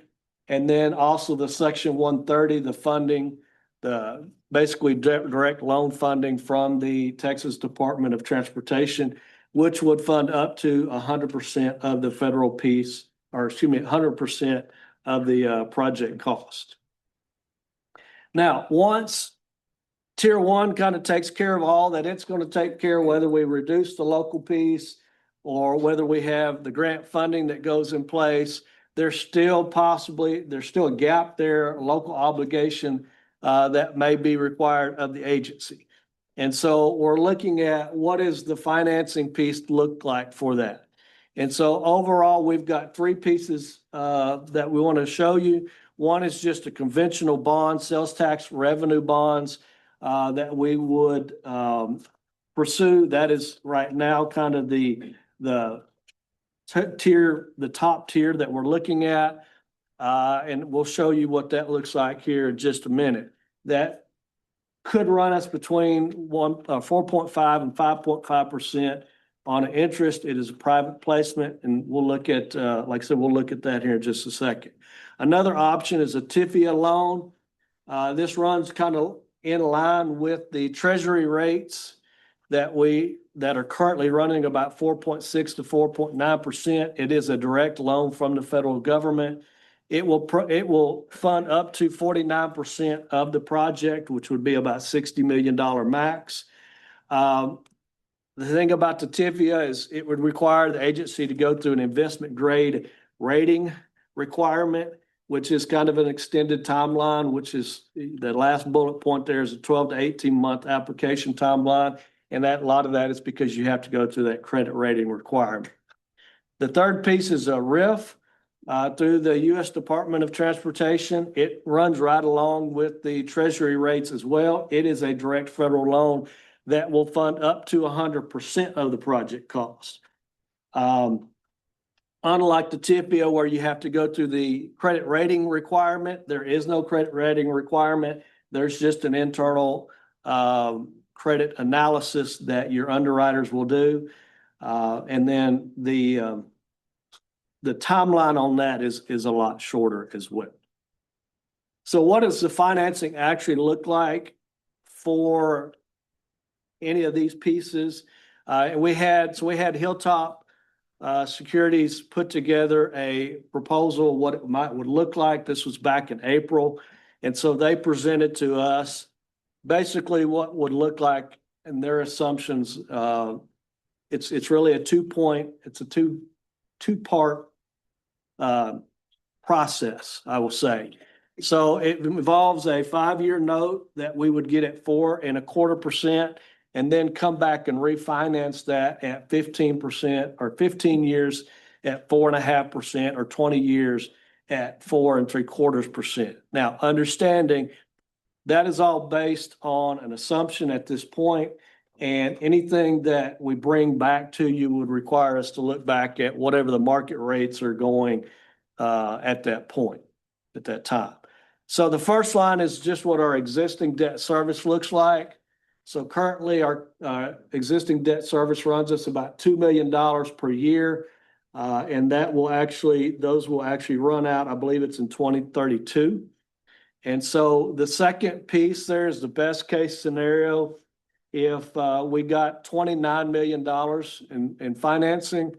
And then also the Section 130, the funding, the basically direct loan funding from the Texas Department of Transportation, which would fund up to 100% of the federal piece, or excuse me, 100% of the project cost. Now, once Tier 1 kind of takes care of all that it's going to take care of, whether we reduce the local piece or whether we have the grant funding that goes in place, there's still a gap there, a local obligation that may be required of the agency. And so we're looking at what is the financing piece look like for that. And so overall, we've got three pieces that we want to show you. One is just a conventional bond, sales tax revenue bonds that we would pursue. That is right now kind of the top tier that we're looking at. And we'll show you what that looks like here in just a minute. That could run us between 4.5 and 5.5% on an interest. It is a private placement, and we'll look at, like I said, we'll look at that here in just a second. Another option is a TIFIA loan. This runs kind of in line with the treasury rates that are currently running about 4.6 to 4.9%. It is a direct loan from the federal government. It will fund up to 49% of the project, which would be about $60 million max. The thing about the TIFIA is it would require the agency to go through an investment grade rating requirement, which is kind of an extended timeline, which is the last bullet point there is a 12 to 18 month application timeline. And a lot of that is because you have to go through that credit rating requirement. The third piece is a RIF. Through the U.S. Department of Transportation. It runs right along with the treasury rates as well. It is a direct federal loan that will fund up to 100% of the project cost. Unlike the TIFIA, where you have to go through the credit rating requirement, there is no credit rating requirement. There's just an internal credit analysis that your underwriters will do. And then the timeline on that is a lot shorter as well. So what does the financing actually look like for any of these pieces? We had Hilltop Securities put together a proposal of what it would look like. This was back in April. And so they presented to us basically what would look like in their assumptions. It's really a two-part process, I will say. So it involves a 5-year note that we would get at 4.25%, and then come back and refinance that at 15% or 15 years at 4.5%, or 20 years at 4.75%. Now, understanding that is all based on an assumption at this point, and anything that we bring back to you would require us to look back at whatever the market rates are going at that point, at that time. So the first line is just what our existing debt service looks like. So currently our existing debt service runs us about $2 million per year. And those will actually run out, I believe it's in 2032. And so the second piece there is the best case scenario. If we got $29 million in financing,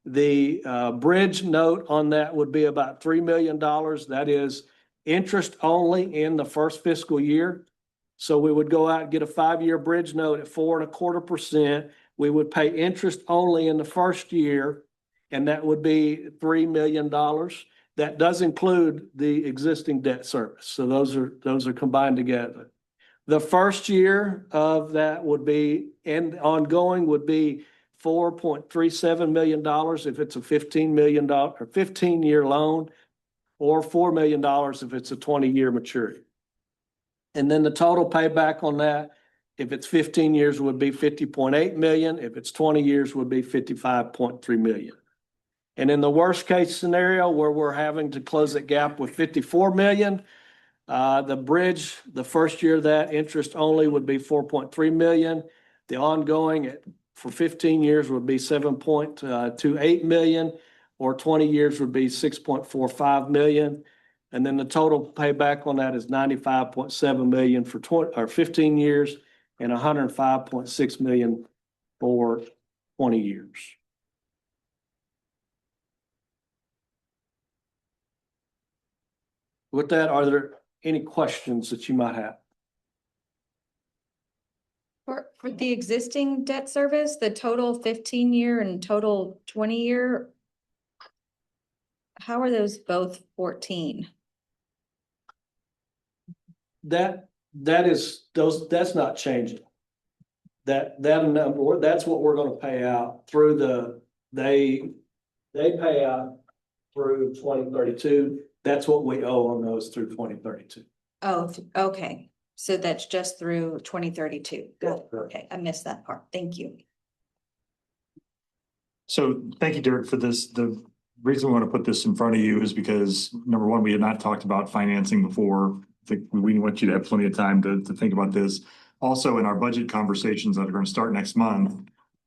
the bridge note on that would be about $3 million. That is interest only in the first fiscal year. So we would go out and get a 5-year bridge note at 4.25%. We would pay interest only in the first year, and that would be $3 million. That does include the existing debt service. So those are combined together. The first year of that would be, and ongoing would be $4.37 million if it's a $15 million or 15-year loan, or $4 million if it's a 20-year maturity. And then the total payback on that, if it's 15 years, would be $50.8 million. If it's 20 years, would be $55.3 million. And in the worst case scenario, where we're having to close that gap with $54 million, the bridge, the first year of that interest only would be $4.3 million. The ongoing for 15 years would be $7.28 million, or 20 years would be $6.45 million. And then the total payback on that is $95.7 million for 15 years, and $105.6 million for 20 years. With that, are there any questions that you might have? For the existing debt service, the total 15-year and total 20-year, how are those both 14? That's not changing. That number, that's what we're gonna pay out through they pay out through 2032. That's what we owe on those through 2032. Oh, okay. So that's just through 2032. Got it. Correct. Okay, I missed that part. Thank you. So thank you, Derek, for this. The reason we want to put this in front of you is because, number one, we had not talked about financing before. I think we want you to have plenty of time to think about this. Also, in our budget conversations that are going to start next month,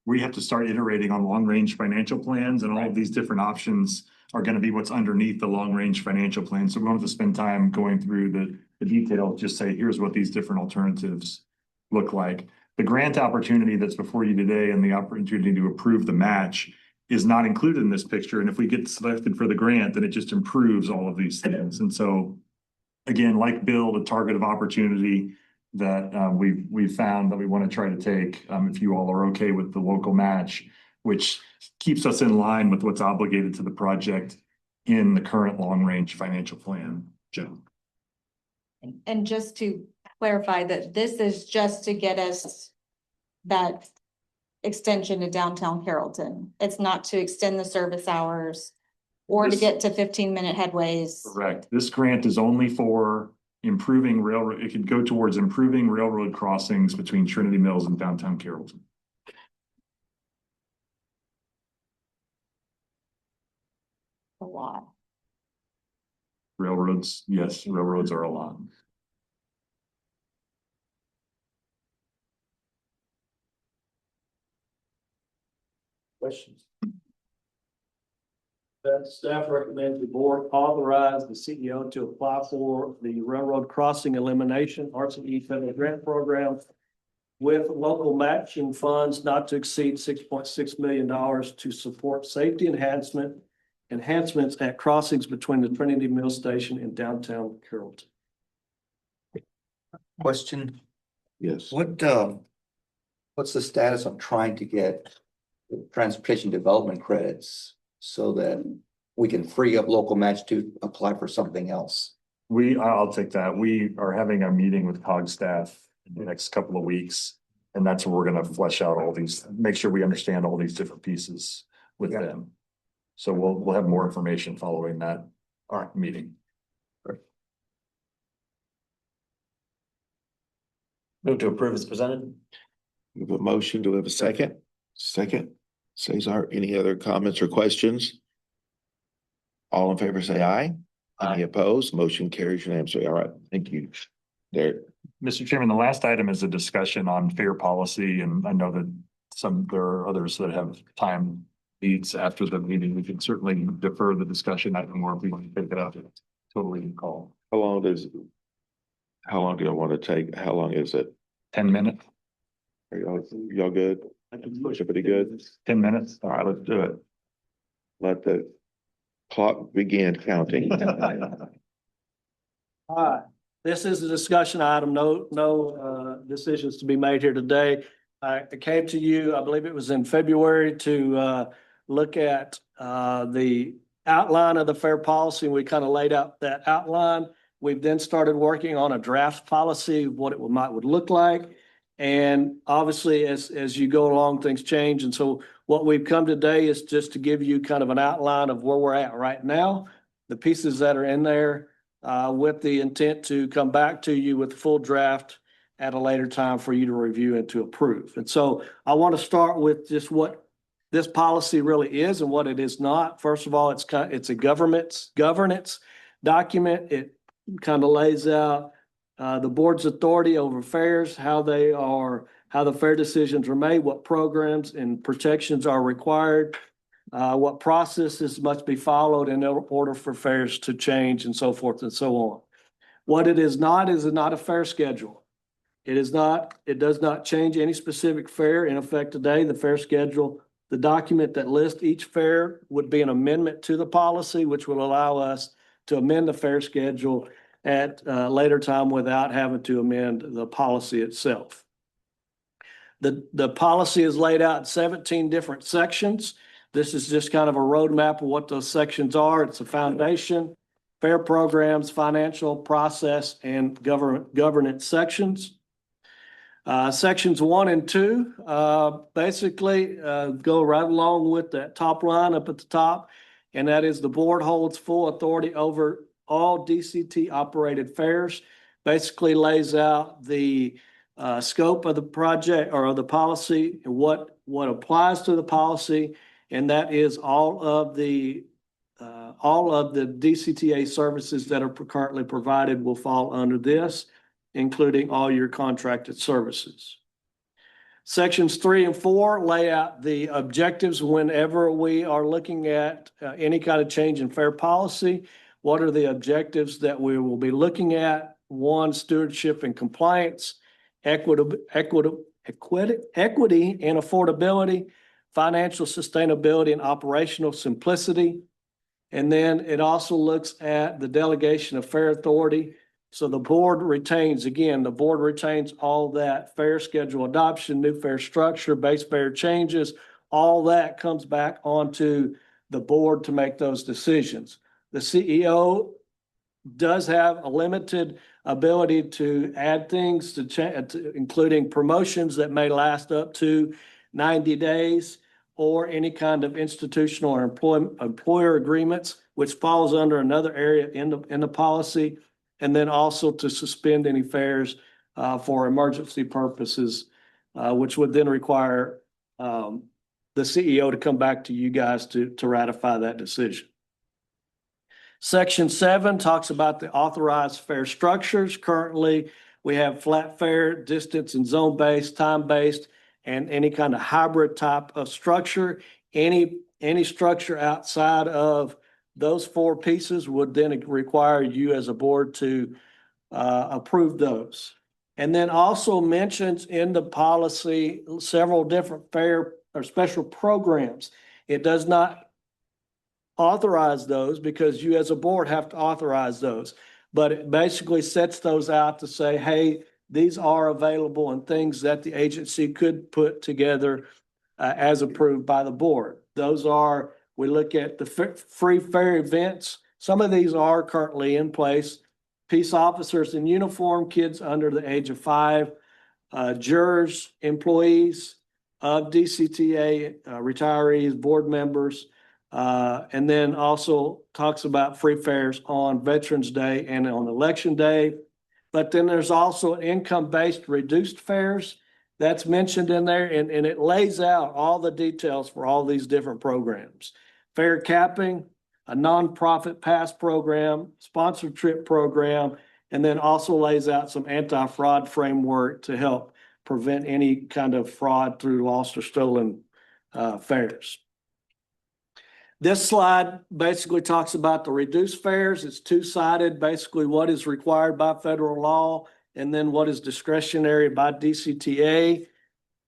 we have to start iterating on long-range financial plans, and all of these different options are going to be what's underneath the long-range financial plan. So we want to spend time going through the detail, just say, here's what these different alternatives look like. The grant opportunity that's before you today and the opportunity to approve the match is not included in this picture. And if we get selected for the grant, then it just improves all of these things. And so, again, like Bill, the target of opportunity that we've found that we want to try to take, if you all are okay with the local match, which keeps us in line with what's obligated to the project in the current long-range financial plan, Joe. And just to clarify that this is just to get us that extension to downtown Carrollton. It's not to extend the service hours or to get to 15-minute headways. Correct. This grant is only for improving railroad. It could go towards improving railroad crossings between Trinity Mills and downtown Carrollton. A lot. Railroads, yes, railroads are a lot. Questions? That staff recommends the board authorize the CEO to apply for the Railroad Crossing Elimination RCE Federal Grant Program with local matching funds not to exceed $6.6 million to support safety enhancements at crossings between the Trinity Mill Station and downtown Carrollton. Question, Yes. what's the status on trying to get the transportation development credits so that we can free up local match to apply for something else. I'll take that. We are having a meeting with COG staff in the next couple of weeks. And that's where we're gonna flesh out all these, make sure we understand all these different pieces with them. So we'll have more information following that meeting. Move to approve as presented. We have a motion. Do we have a second? Second. Cesar, any other comments or questions? All in favor, say aye. Any opposed? Motion carries unanimously. All right, thank you. Derek. Mr. Chairman, the last item is a discussion on fair policy, and I know that there are others that have time needs after the meeting. We can certainly defer the discussion item or if we want to pick it up. Totally call. How long do you want to take? How long is it? 10 minutes. Are y'all good? Everybody good? 10 minutes. All right, let's do it. Let the clock begin counting. This is a discussion item, no decisions to be made here today. I came to you, I believe it was in February, to look at the outline of the fair policy. We kind of laid out that outline. We've then started working on a draft policy, what it would look like. And obviously, as you go along, things change. And so what we've come today is just to give you kind of an outline of where we're at right now, the pieces that are in there, with the intent to come back to you with the full draft at a later time for you to review and to approve. And so I want to start with just what this policy really is and what it is not. First of all, it's a governance document. It kind of lays out the board's authority over fairs, how the fair decisions are made, what programs and protections are required, what processes must be followed in order for fairs to change, and so forth and so on. What it is not a fair schedule. It does not change any specific fair in effect today. The fair schedule, the document that lists each fair would be an amendment to the policy, which will allow us to amend the fair schedule at a later time without having to amend the policy itself. The policy is laid out in 17 different sections. This is just kind of a roadmap of what those sections are. It's a foundation, fair programs, financial process, and governance sections. Sections 1 and 2 basically go right along with that top line up at the top, and that is the board holds full authority over all DCT operated fairs. Basically lays out the scope of the project or of the policy and what applies to the policy, and that is all of the DCTA services that are currently provided will fall under this, including all your contracted services. Sections 3 and 4 lay out the objectives whenever we are looking at any kind of change in fair policy. What are the objectives that we will be looking at? 1, stewardship and compliance, equity and affordability, financial sustainability and operational simplicity. And then it also looks at the delegation of fair authority. So the board retains all that fair schedule adoption, new fair structure, base fair changes, all that comes back onto the board to make those decisions. The CEO does have a limited ability to add things including promotions that may last up to 90 days or any kind of institutional or employer agreements, which falls under another area in the policy. And then also to suspend any fairs for emergency purposes, which would then require the CEO to come back to you guys to ratify that decision. Section 7 talks about the authorized fare structures. Currently, we have flat fare, distance and zone-based, time-based, and any kind of hybrid type of structure. Any structure outside of those 4 pieces would then require you as a board to approve those. And then also mentions in the policy several different fair or special programs. It does not authorize those because you as a board have to authorize those. But it basically sets those out to say, hey, these are available and things that the agency could put together as approved by the board. Those are We look at the free fair events. Some of these are currently in place. Peace officers in uniform, kids under the age of 5, jurors, employees of DCTA, retirees, board members, and then also talks about free fairs on Veterans Day and on Election Day. But then there's also income-based reduced fares that's mentioned in there, and it lays out all the details for all these different programs. Fare capping, a nonprofit pass program, sponsored trip program, and then also lays out some anti-fraud framework to help prevent any kind of fraud through lost or stolen fares. This slide basically talks about the reduced fares. It's two-sided, basically what is required by federal law and then what is discretionary by DCTA.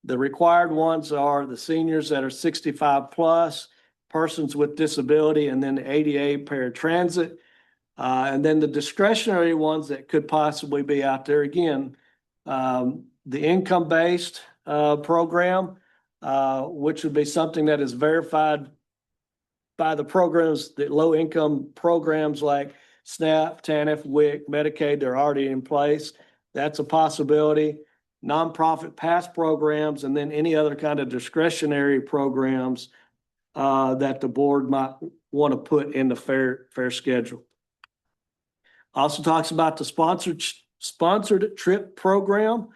The required ones are the seniors that are 65 plus, persons with disability, and then the ADA paratransit. And then the discretionary ones that could possibly be out there, again, the income-based program, which would be something that is verified by the programs, the low-income programs like SNAP, TANF, WIC, Medicaid, they're already in place. That's a possibility. Nonprofit pass programs, and then any other kind of discretionary programs that the board might want to put in the fair schedule. Also talks about the sponsored trip program.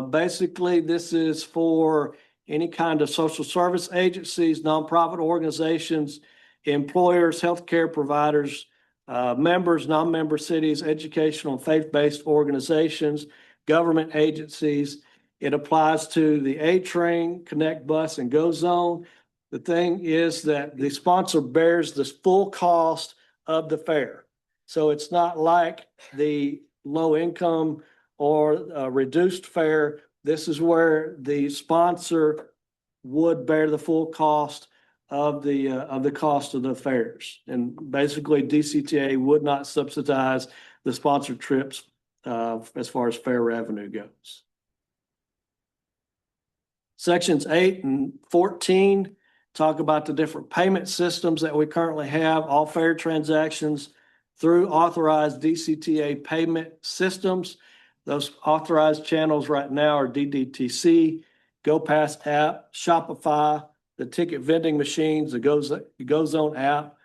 Basically, this is for any kind of social service agencies, nonprofit organizations, employers, healthcare providers, members, non-member cities, educational and faith-based organizations, government agencies. It applies to the A-Train, Connect Bus, and Go Zone. The thing is that the sponsor bears the full cost of the fare. So it's not like the low income or reduced fare. This is where the sponsor would bear the full cost of the cost of the fares. And basically DCTA would not subsidize the sponsored trips as far as fare revenue goes. Sections 8 and 14 talk about the different payment systems that we currently have, all fare transactions through authorized DCTA payment systems. Those authorized channels right now are DDTC, GoPass app, Shopify, the ticket vending machines, the Go Zone app.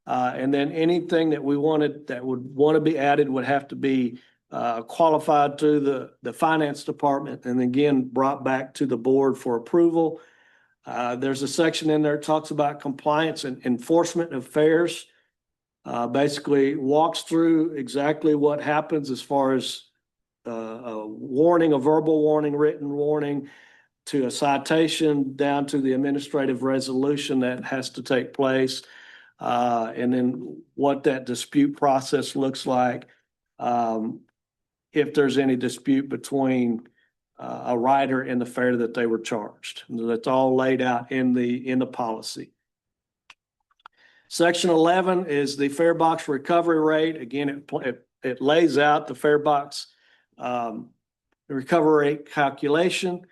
And then anything that we wanted that would want to be added would have to be qualified through the finance department and again brought back to the board for approval. There's a section in there that talks about compliance and enforcement of fares. Basically walks through exactly what happens as far as a warning, a verbal warning, written warning, to a citation, down to the administrative resolution that has to take place. And then what that dispute process looks like. If there's any dispute between a rider and the fare that they were charged. That's all laid out in the policy. Section 11 is the fare box recovery rate. Again, it lays out the fare box recovery rate calculation.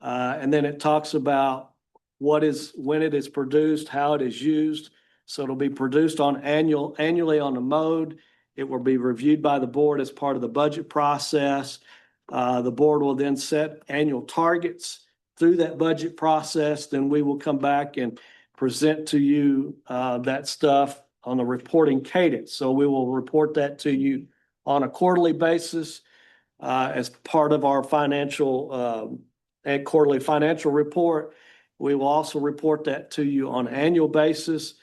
And then it talks about when it is produced, how it is used. So it'll be produced annually on the mode. It will be reviewed by the board as part of the budget process. The board will then set annual targets through that budget process. Then we will come back and present to you that stuff on a reporting cadence. So we will report that to you on a quarterly basis as part of our financial and quarterly financial report. We will also report that to you on an annual basis.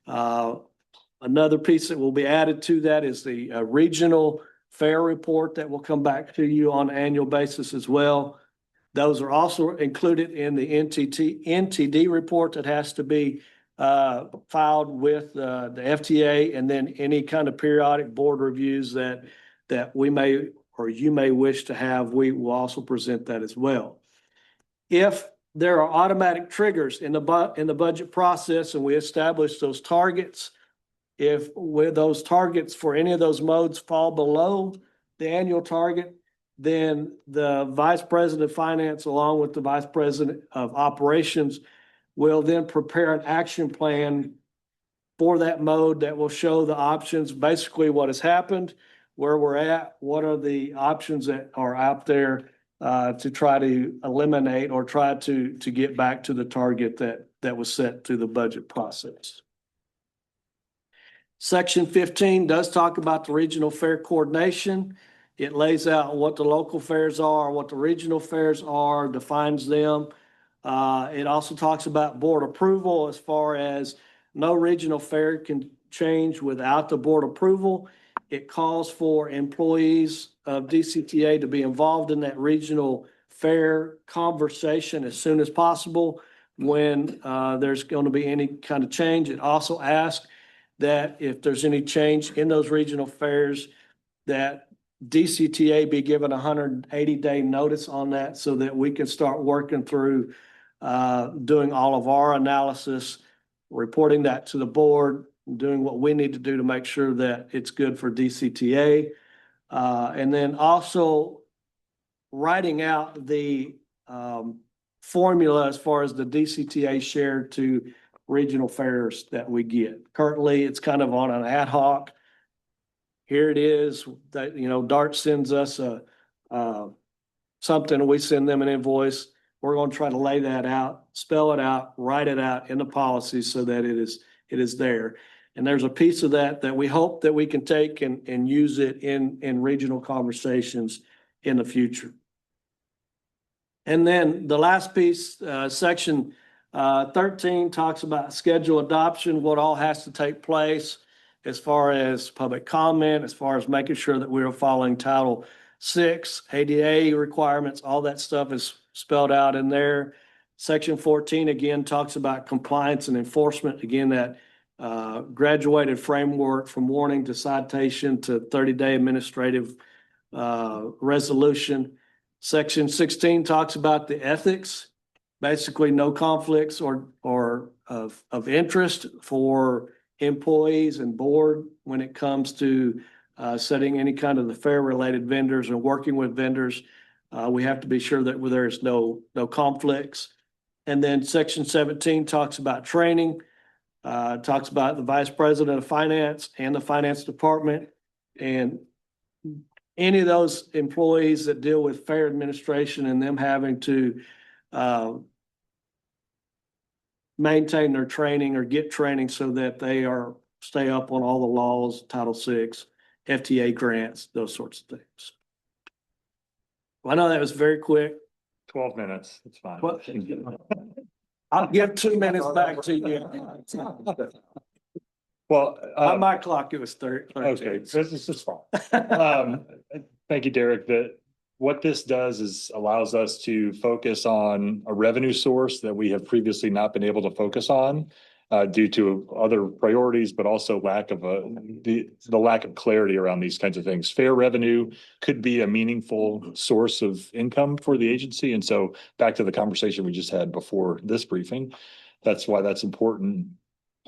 Another piece that will be added to that is the regional fare report that will come back to you on an annual basis as well. Those are also included in the NTD report that has to be filed with the FTA, and then any kind of periodic board reviews that we may or you may wish to have, we will also present that as well. If there are automatic triggers in the budget process and we establish those targets, if with those targets for any of those modes fall below the annual target, then the vice president of finance, along with the vice president of operations, will then prepare an action plan for that mode that will show the options, basically what has happened, where we're at, what are the options that are out there to try to eliminate or try to get back to the target that was set through the budget process. Section 15 does talk about the regional fair coordination. It lays out what the local fairs are, what the regional fairs are, defines them. It also talks about board approval as far as no regional fair can change without the board approval. It calls for employees of DCTA to be involved in that regional fair conversation as soon as possible when there's going to be any kind of change. It also asks that if there's any change in those regional fairs, that DCTA be given 180-day notice on that so that we can start working through doing all of our analysis, reporting that to the board, doing what we need to do to make sure that it's good for DCTA. And then also writing out the formula as far as the DCTA share to regional fairs that we get. Currently, it's kind of on an ad hoc. Here it is that, DART sends us something, and we send them an invoice. We're going to try to lay that out, spell it out, write it out in the policy so that it is there. And there's a piece of that we hope that we can take and use it in regional conversations in the future. And then the last piece, section 13 talks about schedule adoption, what all has to take place as far as public comment, as far as making sure that we're following Title VI, ADA requirements, all that stuff is spelled out in there. Section 14, again, talks about compliance and enforcement. Again, that graduated framework from warning to citation to 30-day administrative resolution. Section 16 talks about the ethics, basically no conflicts or of interest for employees and board when it comes to setting any kind of the fair related vendors and working with vendors. We have to be sure that there's no conflicts. And then section 17 talks about training, talks about the vice president of finance and the finance department, and any of those employees that deal with fair administration and them having to maintain their training or get training so that they stay up on all the laws, Title VI, FTA grants, those sorts of things. Well, I know that was very quick. 12 minutes, it's fine. I'll give 2 minutes back to you. Well, On my clock, it was 30. okay, this is fine. Thank you, Derek. What this does is allows us to focus on a revenue source that we have previously not been able to focus on due to other priorities, but also lack of the lack of clarity around these kinds of things. Fair revenue could be a meaningful source of income for the agency. And so back to the conversation we just had before this briefing, that's why that's important.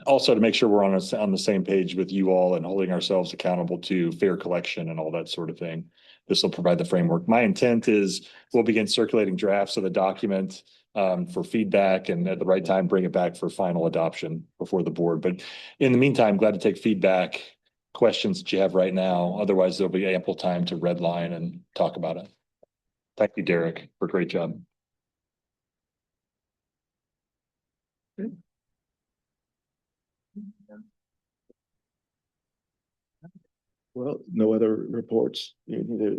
Also to make sure we're on the same page with you all and holding ourselves accountable to fair collection and all that sort of thing. This will provide the framework. My intent is we'll begin circulating drafts of the document for feedback, and at the right time, bring it back for final adoption before the board. But in the meantime, glad to take feedback, questions that you have right now. Otherwise, there'll be ample time to redline and talk about it. Thank you, Derek, for a great job. Well, no other reports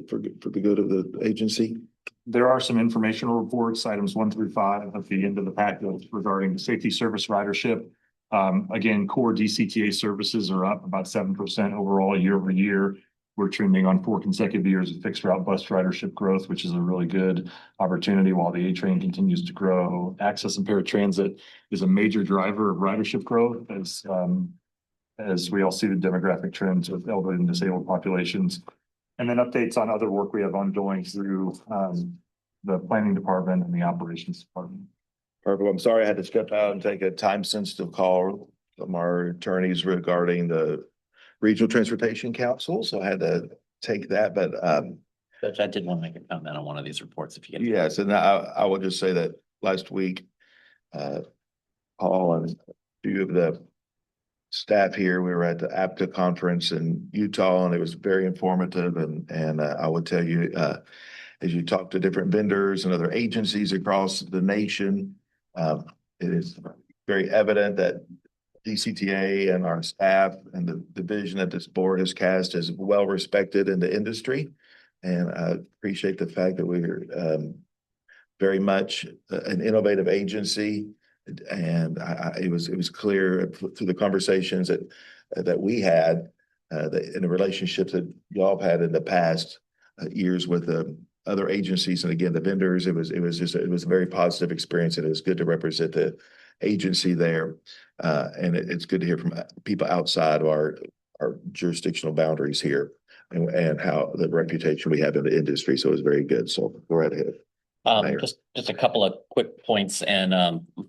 for the good of the agency. There are some informational reports, items 1 through 5 at the end of the package regarding the safety service ridership. Again, core DCTA services are up about 7% overall year over year. We're trending on 4 consecutive years of fixed route bus ridership growth, which is a really good opportunity while the A train continues to grow. Access and paratransit is a major driver of ridership growth as we all see the demographic trends of elderly and disabled populations. And then updates on other work we have ongoing through the planning department and the operations department. Perfect. I'm sorry I had to step out and take a time-sensitive call from our attorneys regarding the Regional Transportation Council, so I had to take that. But Judge, I did want to make a comment on one of these reports if you get. yes, and I will just say that last week, and a few of the staff here. We were at the APTA conference in Utah, and it was very informative. And I would tell you, as you talk to different vendors and other agencies across the nation, it is very evident that DCTA and our staff and the vision that this board has cast is well respected in the industry. And I appreciate the fact that we're very much an innovative agency. And it was clear through the conversations that we had, that in the relationships that y'all have had in the past years with other agencies and again the vendors, it was a very positive experience, and it was good to represent the agency there. And it's good to hear from people outside of our jurisdictional boundaries here, and how the reputation we have in the industry. So it was very good. So go right ahead. Mayor. Just a couple of quick points, and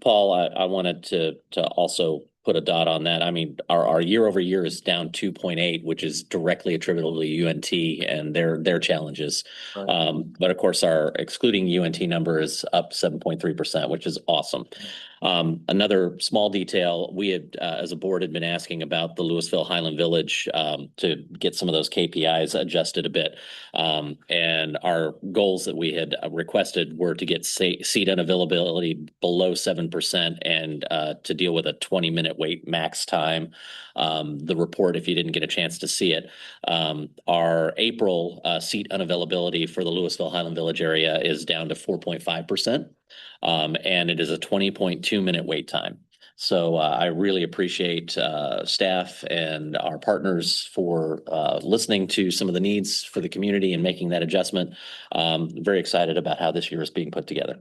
Paul, I wanted to also put a dot on that. I mean, our year over year is down 2.8, which is directly attributable to UNT and their challenges. But of course, our excluding UNT number is up 7.3%, which is awesome. Another small detail, we had, as a board, had been asking about the Louisville Highland Village to get some of those KPIs adjusted a bit. And our goals that we had requested were to get seat unavailability below 7% and to deal with a 20-minute wait max time. The report, if you didn't get a chance to see it, our April seat unavailability for the Louisville Highland Village area is down to 4.5%. And it is a 20.2-minute wait time. So I really appreciate staff and our partners for listening to some of the needs for the community and making that adjustment. Very excited about how this year is being put together.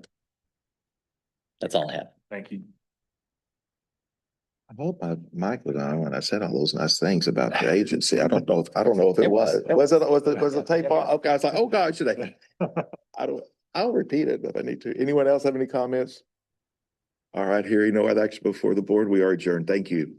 That's all I have. Thank you. I hope Mike was on when I said all those nice things about the agency. I don't know if it was. Was the tape on? Okay, I was like, oh God, should I? I'll repeat it if I need to. Anyone else have any comments? All right, hearing no other action before the board, we are adjourned. Thank you.